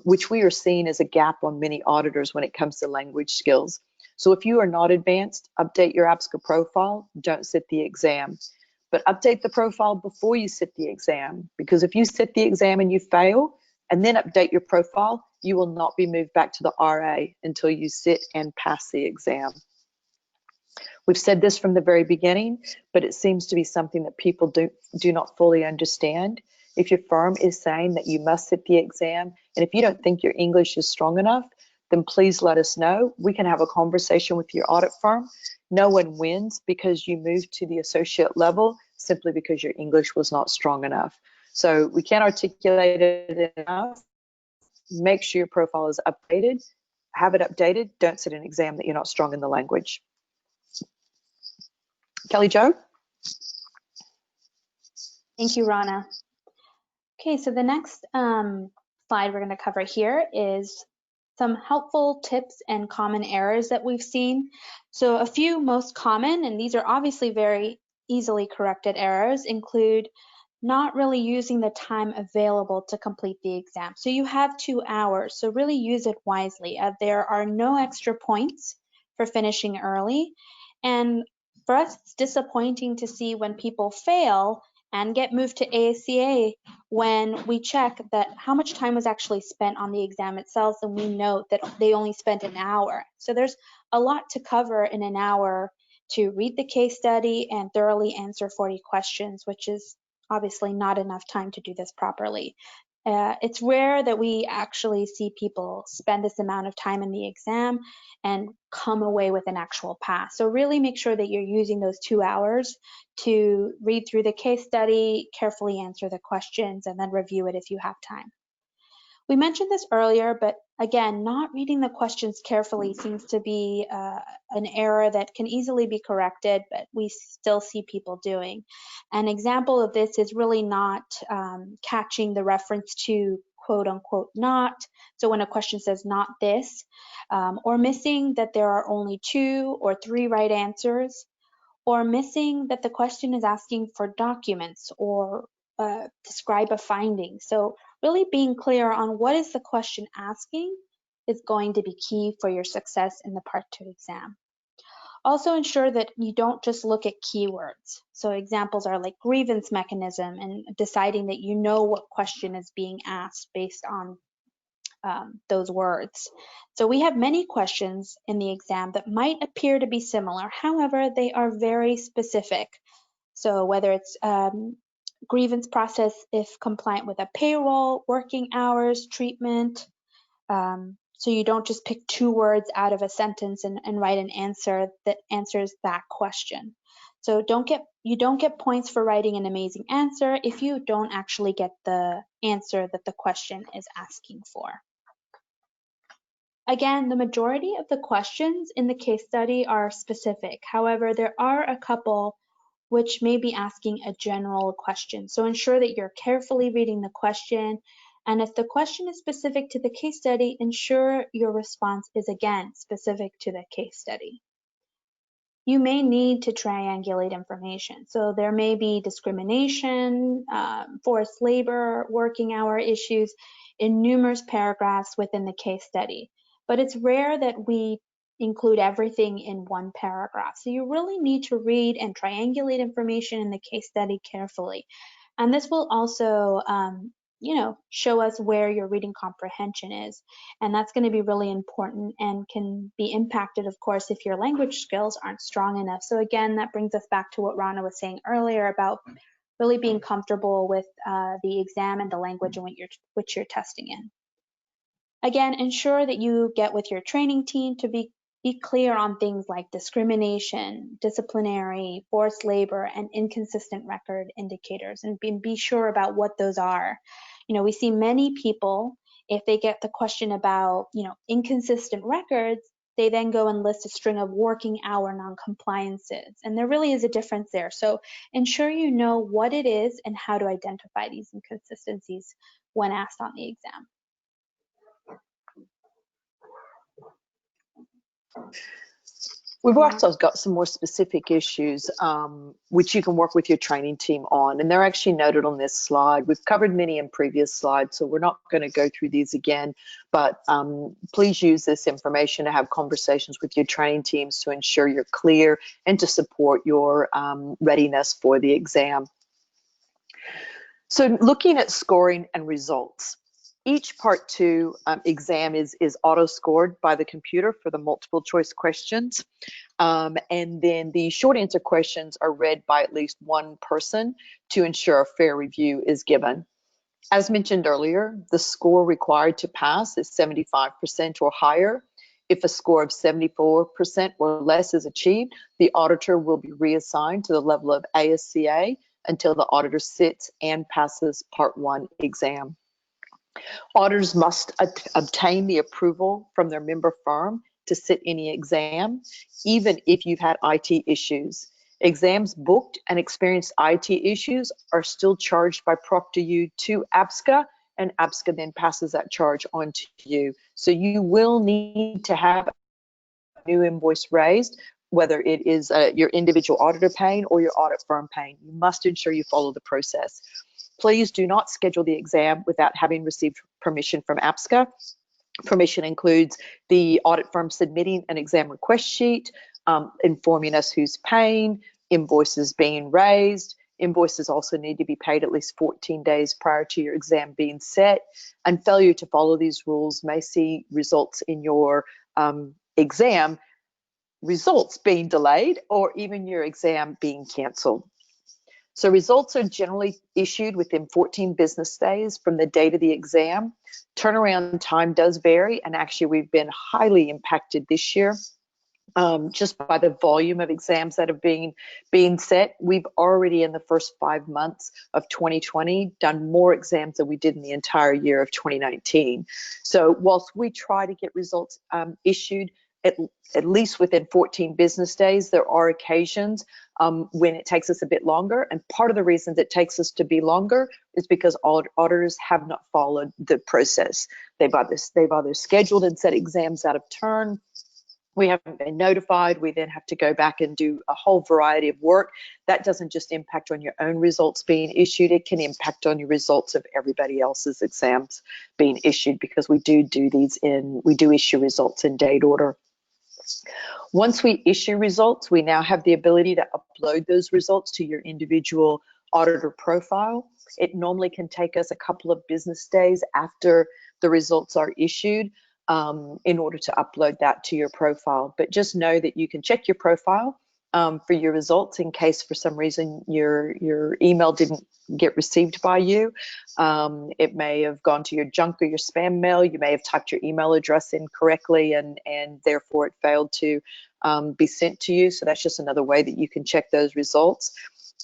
S3: which we are seeing as a gap on many auditors when it comes to language skills. So if you are not advanced, update your APSCA profile, don't sit the exam. But update the profile before you sit the exam, because if you sit the exam and you fail and then update your profile, you will not be moved back to the RA until you sit and pass the exam. We've said this from the very beginning, but it seems to be something that people do not fully understand. If your firm is saying that you must sit the exam, and if you don't think your English is strong enough, then please let us know. We can have a conversation with your audit firm. No one wins because you moved to the associate level simply because your English was not strong enough. So we can't articulate it enough. Make sure your profile is updated. Have it updated. Don't sit an exam that you're not strong in the language. Kelly Jo?
S2: Thank you, Rana. Okay, so the next slide we're going to cover here is Some helpful tips and common errors that we've seen. So a few most common, and these are obviously very easily corrected errors, include not really using the time available to complete the exam. So you have 2 hours, so really use it wisely. There are no extra points for finishing early. And for us, it's disappointing to see when people fail and get moved to ASCA when we check that how much time was actually spent on the exam itself, and we note that they only spent an hour. So there's a lot to cover in an hour to read the case study and thoroughly answer 40 questions, which is obviously not enough time to do this properly. It's rare that we actually see people spend this amount of time in the exam and come away with an actual pass. So really make sure that you're using those 2 hours to read through the case study, carefully answer the questions, and then review it if you have time. We mentioned this earlier, but again, not reading the questions carefully seems to be an error that can easily be corrected, but we still see people doing. An example of this is really not catching the reference to quote unquote not. So when a question says not this, or missing that there are only 2 or 3 right answers, or missing that the question is asking for documents or describe a finding. So really being clear on what is the question asking is going to be key for your success in the Part 2 exam. Also ensure that you don't just look at keywords. So examples are like grievance mechanism and deciding that you know what question is being asked based on those words. So we have many questions in the exam that might appear to be similar. However, they are very specific. So whether it's grievance process if compliant with a payroll, working hours, treatment. So you don't just pick 2 words out of a sentence and write an answer that answers that question. So you don't get points for writing an amazing answer if you don't actually get the answer that the question is asking for. Again, the majority of the questions in the case study are specific. However, there are a couple which may be asking a general question. So ensure that you're carefully reading the question. And if the question is specific to the case study, ensure your response is again specific to the case study. You may need to triangulate information. So there may be discrimination, forced labor, working hour issues in numerous paragraphs within the case study. But it's rare that we include everything in one paragraph. So you really need to read and triangulate information in the case study carefully. And this will also show us where your reading comprehension is. And that's going to be really important and can be impacted, of course, if your language skills aren't strong enough. So again, that brings us back to what Rana was saying earlier about really being comfortable with the exam and the language in which you're testing in. Again, ensure that you get with your training team to be clear on things like discrimination, disciplinary, forced labor, and inconsistent record indicators, and be sure about what those are. We see many people, if they get the question about, inconsistent records, they then go and list a string of working hour non-compliances. And there really is a difference there. So ensure you know what it is and how to identify these inconsistencies when asked on the exam.
S3: We've also got some more specific issues which you can work with your training team on, and they're actually noted on this slide. We've covered many in previous slides, so we're not going to go through these again, but please use this information to have conversations with your training teams to ensure you're clear and to support your readiness for the exam. So looking at scoring and results. Each Part 2 exam is auto-scored by the computer for the multiple choice questions. And then the short answer questions are read by at least one person to ensure a fair review is given. As mentioned earlier, the score required to pass is 75% or higher. If a score of 74% or less is achieved, the auditor will be reassigned to the level of ASCA until the auditor sits and passes Part 1 exam. Auditors must obtain the approval from their member firm to sit any exam, even if you've had IT issues. Exams booked and experienced IT issues are still charged by ProctorU to APSCA and APSCA then passes that charge on to you. So you will need to have a new invoice raised, whether it is your individual auditor paying or your audit firm paying. You must ensure you follow the process. Please do not schedule the exam without having received permission from APSCA. Permission includes the audit firm submitting an exam request sheet, informing us who's paying, invoices being raised. Invoices also need to be paid at least 14 days prior to your exam being set, and failure to follow these rules may see results in your exam results being delayed or even your exam being cancelled. So results are generally issued within 14 business days from the date of the exam. Turnaround time does vary, and actually we've been highly impacted this year just by the volume of exams that have been set. We've already in the first 5 months of 2020 done more exams than we did in the entire year of 2019. So whilst we try to get results issued at least within 14 business days, there are occasions when it takes us a bit longer. And part of the reason it takes us to be longer is because auditors have not followed the process. They've either scheduled and set exams out of turn. We haven't been notified. We then have to go back and do a whole variety of work. That doesn't just impact on your own results being issued, it can impact on your results of everybody else's exams being issued, because we do issue results in date order. Once we issue results, we now have the ability to upload those results to your individual auditor profile. It normally can take us a couple of business days after the results are issued in order to upload that to your profile. But just know that you can check your profile for your results in case for some reason your email didn't get received by you. It may have gone to your junk or your spam mail. You may have typed your email address in correctly and therefore it failed to be sent to you. So that's just another way that you can check those results.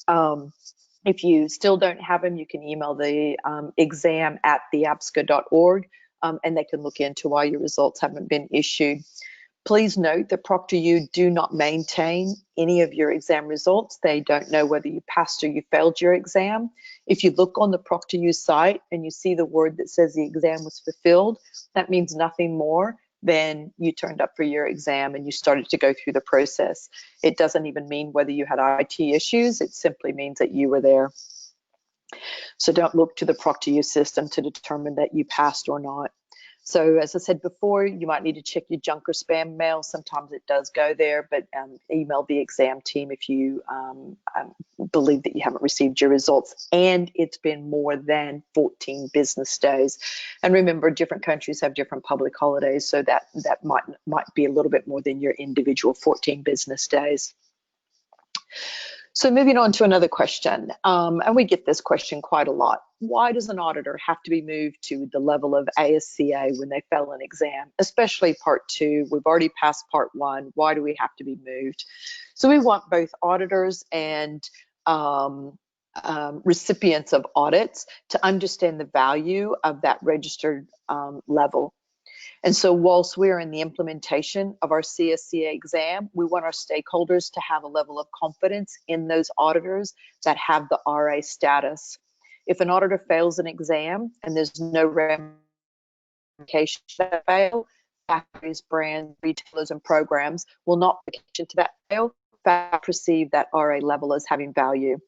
S3: If you still don't have them, you can email the exam@theapsca.org and they can look into why your results haven't been issued. Please note that ProctorU do not maintain any of your exam results. They don't know whether you passed or you failed your exam. If you look on the ProctorU site and you see the word that says the exam was fulfilled, that means nothing more than you turned up for your exam and you started to go through the process. It doesn't even mean whether you had IT issues. It simply means that you were there. So don't look to the ProctorU system to determine that you passed or not. So as I said before, you might need to check your junk or spam mail. Sometimes it does go there, but email the exam team if you believe that you haven't received your results and it's been more than 14 business days. And remember, different countries have different public holidays, so that might be a little bit more than your individual 14 business days. So moving on to another question, and we get this question quite a lot. Why does an auditor have to be moved to the level of ASCA when they fail an exam, especially part 2? We've already passed part 1. Why do we have to be moved? So we want both auditors and recipients of audits to understand the value of that registered level. And so whilst we're in the implementation of our CSCA exam, we want our stakeholders to have a level of confidence in those auditors that have the RA status. If an auditor fails an exam and there's no ramification to fail, factories, brands, retailers, and programs will not pay attention to that fail, but perceive that RA level as having value.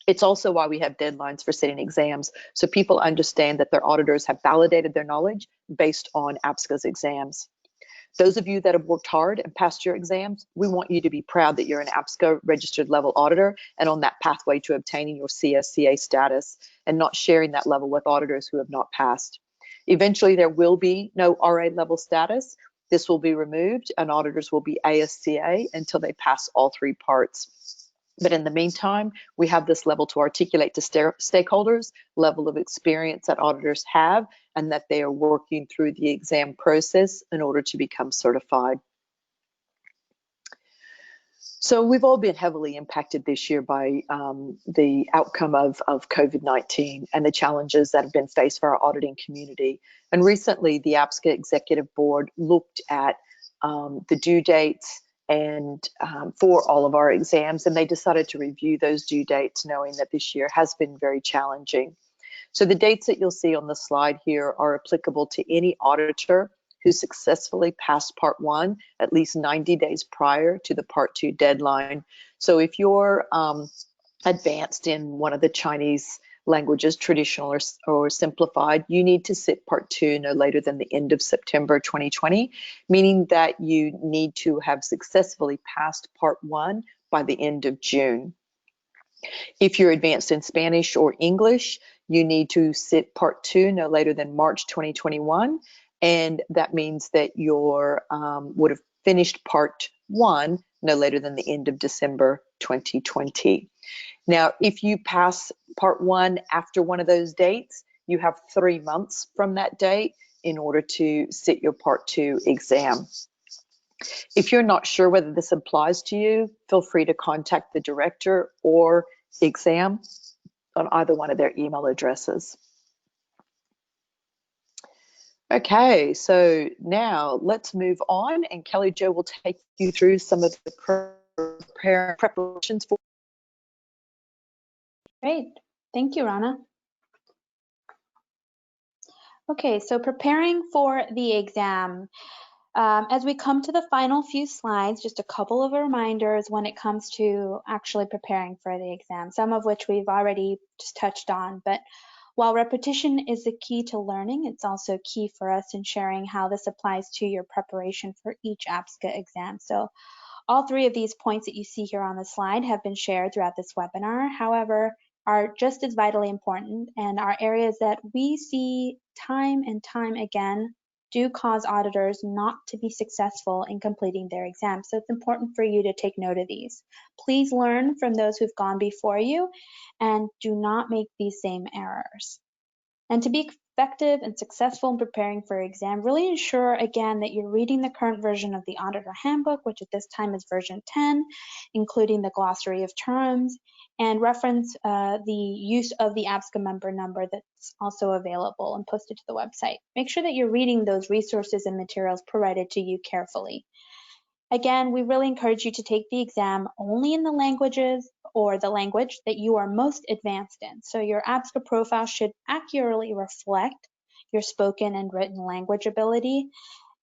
S3: It's also why we have deadlines for setting exams, so people understand that their auditors have validated their knowledge based on APSCA'S exams. Those of you that have worked hard and passed your exams, we want you to be proud that you're an APSCA registered level auditor and on that pathway to obtaining your CSCA status, and not sharing that level with auditors who have not passed. Eventually, there will be no RA level status. This will be removed and auditors will be ASCA until they pass all 3 parts. But in the meantime, we have this level to articulate to stakeholders, level of experience that auditors have, and that they are working through the exam process in order to become certified. So we've all been heavily impacted this year by the outcome of COVID-19 and the challenges that have been faced for our auditing community. And recently, the APSCA Executive Board looked at the due dates and for all of our exams, and they decided to review those due dates, knowing that this year has been very challenging. So the dates that you'll see on the slide here are applicable to any auditor who successfully passed Part 1 at least 90 days prior to the Part 2 deadline. So if you're advanced in one of the Chinese languages, traditional or simplified, you need to sit Part 2 no later than the end of September 2020, meaning that you need to have successfully passed Part 1 by the end of June. If you're advanced in Spanish or English, you need to sit Part 2 no later than March 2021, and that means that you would have finished Part 1 no later than the end of December 2020. Now, if you pass Part 1 after one of those dates, you have 3 months from that date in order to sit your Part 2 exam. If you're not sure whether this applies to you, feel free to contact the director or exam on either one of their email addresses. Okay, so now let's move on, and Kelly Jo will take you through some of the preparations for.
S2: Great. Thank you, Rana. Okay, so preparing for the exam. As we come to the final few slides, just a couple of reminders when it comes to actually preparing for the exam, some of which we've already just touched on. But while repetition is the key to learning, it's also key for us in sharing how this applies to your preparation for each APSCA exam. So all three of these points that you see here on the slide have been shared throughout this webinar, however, are just as vitally important and are areas that we see time and time again do cause auditors not to be successful in completing their exam. So it's important for you to take note of these. Please learn from those who've gone before you and do not make these same errors. And to be effective and successful in preparing for your exam, really ensure again that you're reading the current version of the Auditor Handbook, which at this time is version 10, including the glossary of terms, and reference the use of the APSCA member number that's also available and posted to the website. Make sure that you're reading those resources and materials provided to you carefully. Again, we really encourage you to take the exam only in the languages or the language that you are most advanced in. So your APSCA profile should accurately reflect your spoken and written language ability.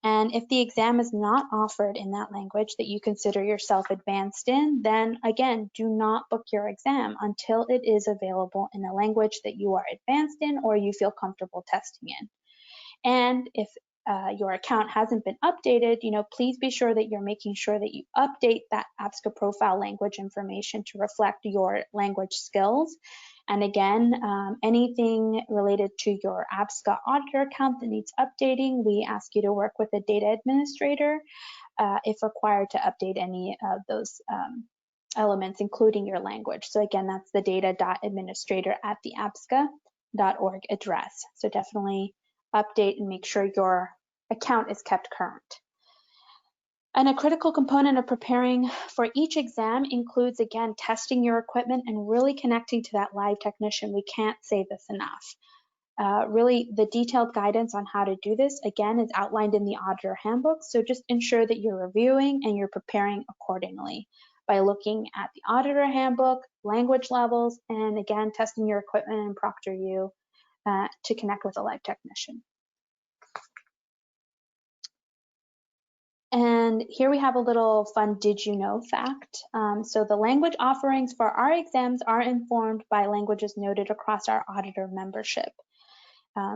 S2: And if the exam is not offered in that language that you consider yourself advanced in, then again, do not book your exam until it is available in a language that you are advanced in or you feel comfortable testing in. And if your account hasn't been updated, please be sure that you're making sure that you update that APSCA profile language information to reflect your language skills. And again, anything related to your APSCA auditor account that needs updating, we ask you to work with a data administrator if required to update any of those elements, including your language. So again, that's the data.administrator@theapsca.org address. So definitely update and make sure your account is kept current. And a critical component of preparing for each exam includes, again, testing your equipment and really connecting to that live technician. We can't say this enough. Really, the detailed guidance on how to do this, again, is outlined in the Auditor Handbook. So just ensure that you're reviewing and you're preparing accordingly by looking at the Auditor Handbook, language levels, and again, testing your equipment and ProctorU to connect with a live technician. And here we have a little fun did you know fact. So the language offerings for our exams are informed by languages noted across our auditor membership.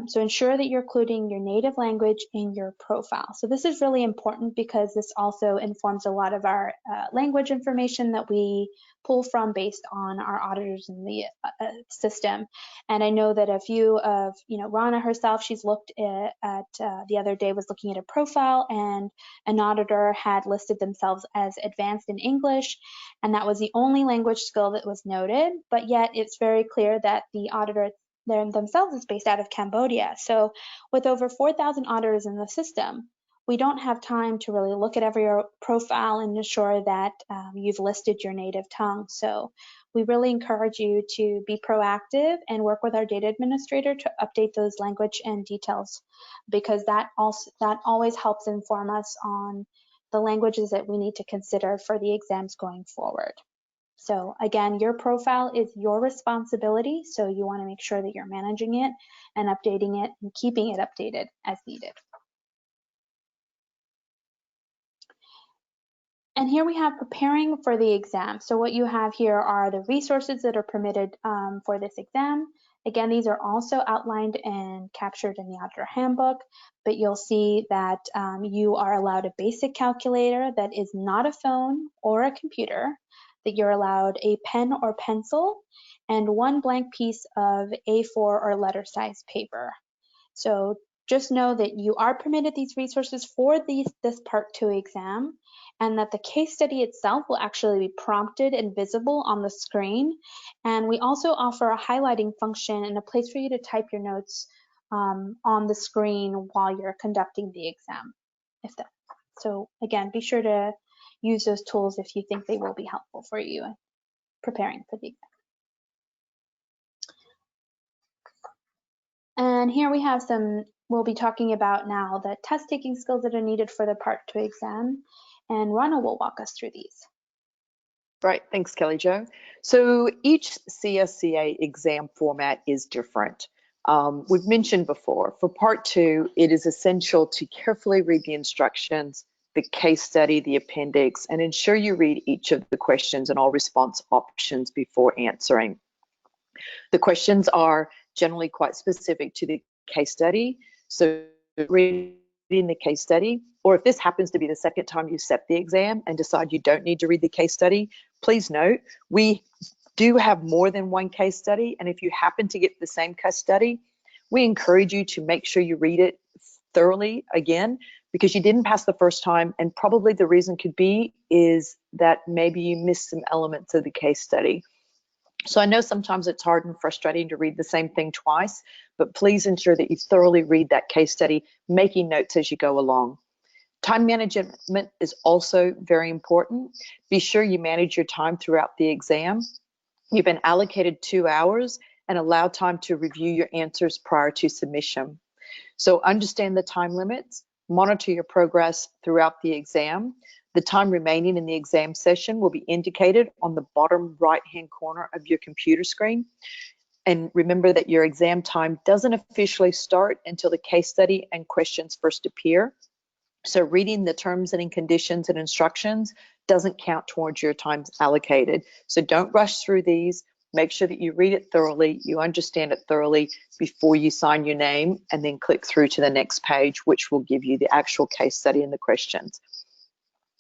S2: So ensure that you're including your native language in your profile. So this is really important because this also informs a lot of our language information that we pull from based on our auditors in the system. And I know that a few of, Rana herself, she's looked at the other day was looking at a profile and an auditor had listed themselves as advanced in English, and that was the only language skill that was noted, but yet it's very clear that the auditor themselves is based out of Cambodia. So with over 4,000 auditors in the system, we don't have time to really look at every profile and ensure that you've listed your native tongue. So we really encourage you to be proactive and work with our data administrator to update those language and details, because that always helps inform us on the languages that we need to consider for the exams going forward. So again, your profile is your responsibility, so you want to make sure that you're managing it and updating it and keeping it updated as needed. And here we have preparing for the exam. So what you have here are the resources that are permitted for this exam. Again, these are also outlined and captured in the auditor handbook, but you'll see that you are allowed a basic calculator that is not a phone or a computer, that you're allowed a pen or pencil, and one blank piece of A4 or letter size paper. So just know that you are permitted these resources for this Part 2 exam, and that the case study itself will actually be prompted and visible on the screen. And we also offer a highlighting function and a place for you to type your notes on the screen while you're conducting the exam. So again, be sure to use those tools if you think they will be helpful for you preparing for the exam. And here we have we'll be talking about now the test taking skills that are needed for the Part 2 exam, and Rana will walk us through these.
S3: Right, thanks, Kelly Jo. So each CSCA exam format is different. We've mentioned before, for Part 2, it is essential to carefully read the instructions, the case study, the appendix, and ensure you read each of the questions and all response options before answering. The questions are generally quite specific to the case study, so reading the case study, or if this happens to be the second time you set the exam and decide you don't need to read the case study, please note we do have more than one case study, and if you happen to get the same case study, we encourage you to make sure you read it thoroughly again, because you didn't pass the first time, and probably the reason could be is that maybe you missed some elements of the case study. So I know sometimes it's hard and frustrating to read the same thing twice, but please ensure that you thoroughly read that case study, making notes as you go along. Time management is also very important. Be sure you manage your time throughout the exam. You've been allocated 2 hours and allow time to review your answers prior to submission. So understand the time limits, monitor your progress throughout the exam. The time remaining in the exam session will be indicated on the bottom right-hand corner of your computer screen. And remember that your exam time doesn't officially start until the case study and questions first appear. So reading the terms and conditions and instructions doesn't count towards your time allocated. So don't rush through these. Make sure that you read it thoroughly, you understand it thoroughly before you sign your name, and then click through to the next page, which will give you the actual case study and the questions.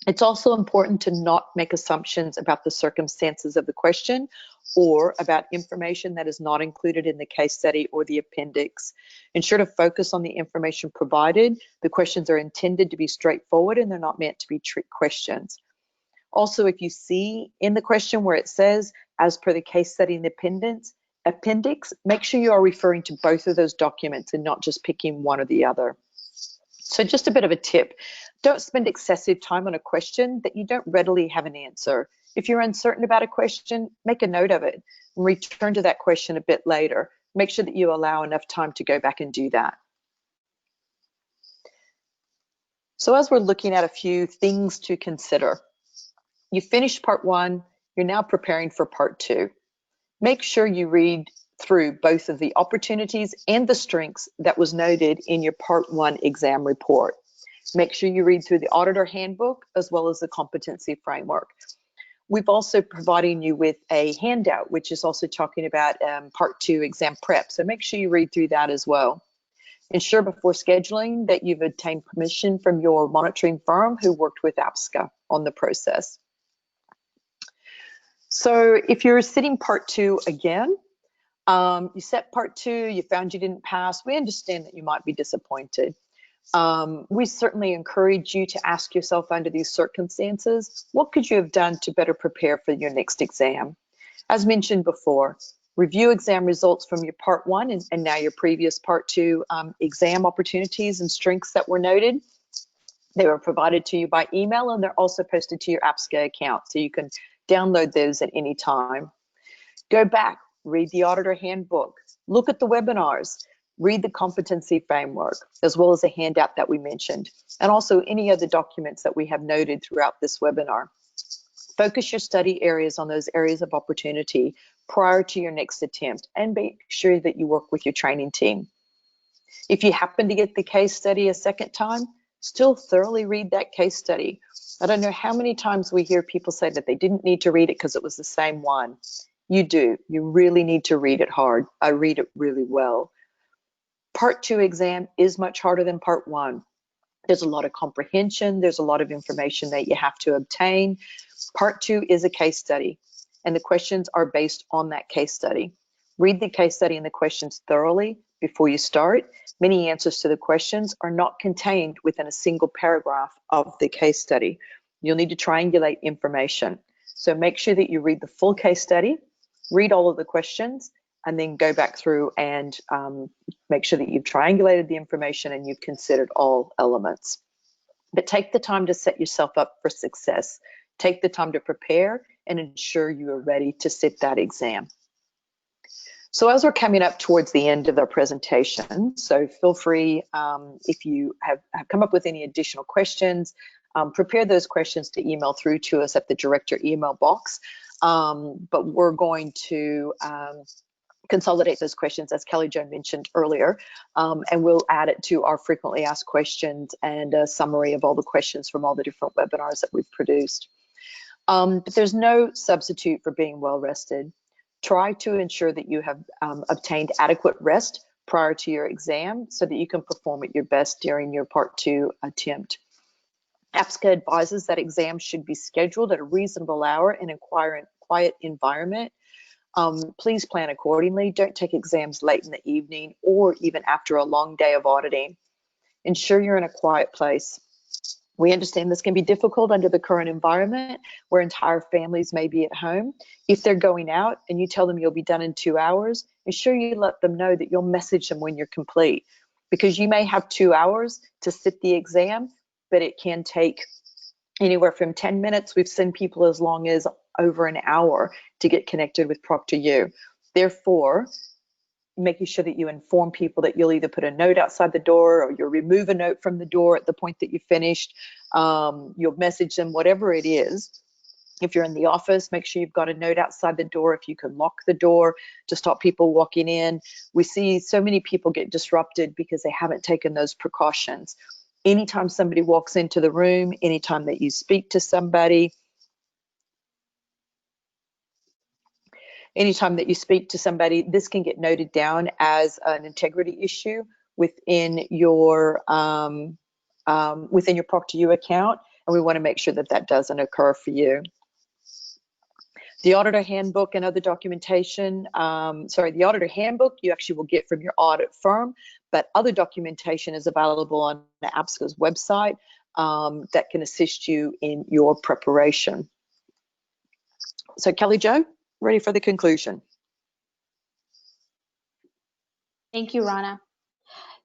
S3: It's also important to not make assumptions about the circumstances of the question or about information that is not included in the case study or the appendix. Ensure to focus on the information provided. The questions are intended to be straightforward and they're not meant to be trick questions. Also, if you see in the question where it says, as per the case study and the appendix, make sure you are referring to both of those documents and not just picking one or the other. So just a bit of a tip, don't spend excessive time on a question that you don't readily have an answer. If you're uncertain about a question, make a note of it and return to that question a bit later. Make sure that you allow enough time to go back and do that. So as we're looking at a few things to consider, you finished Part 1, you're now preparing for Part 2. Make sure you read through both of the opportunities and the strengths that was noted in your Part 1 exam report. Make sure you read through the auditor handbook as well as the competency framework. We've also providing you with a handout, which is also talking about Part 2 exam prep. So make sure you read through that as well. Ensure before scheduling that you've obtained permission from your monitoring firm who worked with APSCA on the process. So if you're sitting Part 2 again, you set Part 2, you found you didn't pass, we understand that you might be disappointed. We certainly encourage you to ask yourself under these circumstances, what could you have done to better prepare for your next exam? As mentioned before, review exam results from your Part 1 and now your previous Part 2 exam opportunities and strengths that were noted. They were provided to you by email and they're also posted to your APSCA account, so you can download those at any time. Go back, read the auditor handbook, look at the webinars, read the competency framework, as well as the handout that we mentioned, and also any other documents that we have noted throughout this webinar. Focus your study areas on those areas of opportunity prior to your next attempt, and make sure that you work with your training team. If you happen to get the case study a second time, still thoroughly read that case study. I don't know how many times we hear people say that they didn't need to read it because it was the same one. You do. You really need to read it hard. I read it really well. Part 2 exam is much harder than Part 1. There's a lot of comprehension. There's a lot of information that you have to obtain. Part 2 is a case study, and the questions are based on that case study. Read the case study and the questions thoroughly before you start. Many answers to the questions are not contained within a single paragraph of the case study. You'll need to triangulate information. So make sure that you read the full case study, read all of the questions, and then go back through and make sure that you've triangulated the information and you've considered all elements. But take the time to set yourself up for success. Take the time to prepare and ensure you are ready to sit that exam. So as we're coming up towards the end of our presentation, so feel free, if you have come up with any additional questions, prepare those questions to email through to us at the director email box. But we're going to consolidate those questions, as Kelly Jo mentioned earlier, and we'll add it to our frequently asked questions and a summary of all the questions from all the different webinars that we've produced. But there's no substitute for being well rested. Try to ensure that you have obtained adequate rest prior to your exam so that you can perform at your best during your Part 2 attempt. APSCA advises that exams should be scheduled at a reasonable hour in a quiet environment. Please plan accordingly. Don't take exams late in the evening or even after a long day of auditing. Ensure you're in a quiet place. We understand this can be difficult under the current environment where entire families may be at home. If they're going out and you tell them you'll be done in 2 hours, ensure you let them know that you'll message them when you're complete, because you may have 2 hours to sit the exam, but it can take anywhere from 10 minutes. We've seen people as long as over an hour to get connected with ProctorU. Therefore, making sure that you inform people that you'll either put a note outside the door or you'll remove a note from the door at the point that you finished. You'll message them, whatever it is. If you're in the office, make sure you've got a note outside the door. If you can lock the door to stop people walking in. We see so many people get disrupted because they haven't taken those precautions. Anytime somebody walks into the room, anytime that you speak to somebody, this can get noted down as an integrity issue within your ProctorU account, and we want to make sure that that doesn't occur for you. The auditor handbook and other documentation, the auditor handbook you actually will get from your audit firm, but other documentation is available on the APSCA'S website that can assist you in your preparation. So Kelly Jo, ready for the conclusion.
S2: Thank you, Rana.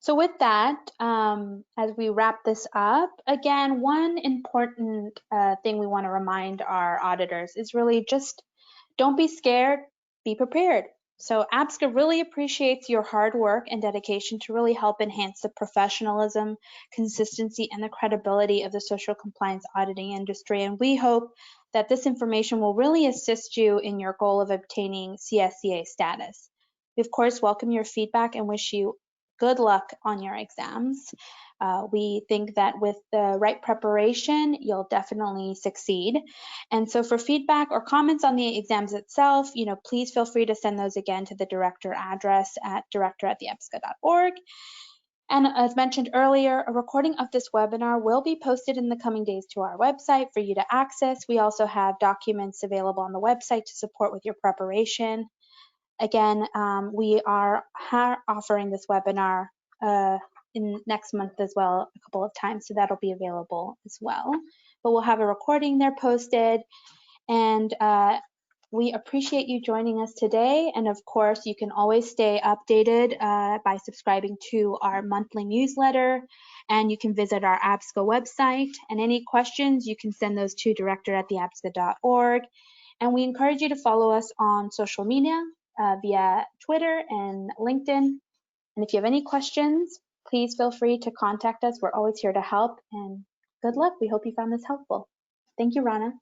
S2: So with that, as we wrap this up, again, one important thing we want to remind our auditors is really just don't be scared, be prepared. So APSCA really appreciates your hard work and dedication to really help enhance the professionalism, consistency, and the credibility of the social compliance auditing industry. And we hope that this information will really assist you in your goal of obtaining CSCA status. We, of course, welcome your feedback and wish you good luck on your exams. We think that with the right preparation, you'll definitely succeed. And so for feedback or comments on the exams itself, please feel free to send those again to the director address at director@theapsca.org. And as mentioned earlier, a recording of this webinar will be posted in the coming days to our website for you to access. We also have documents available on the website to support with your preparation. Again, we are offering this webinar in next month as well, a couple of times, so that'll be available as well. But we'll have a recording there posted, and we appreciate you joining us today. And of course, you can always stay updated by subscribing to our monthly newsletter, and you can visit our APSCA website. And any questions, you can send those to director@theapsca.org. And we encourage you to follow us on social media via Twitter and LinkedIn. And if you have any questions, please feel free to contact us. We're always here to help, and good luck. We hope you found this helpful. Thank you, Rana.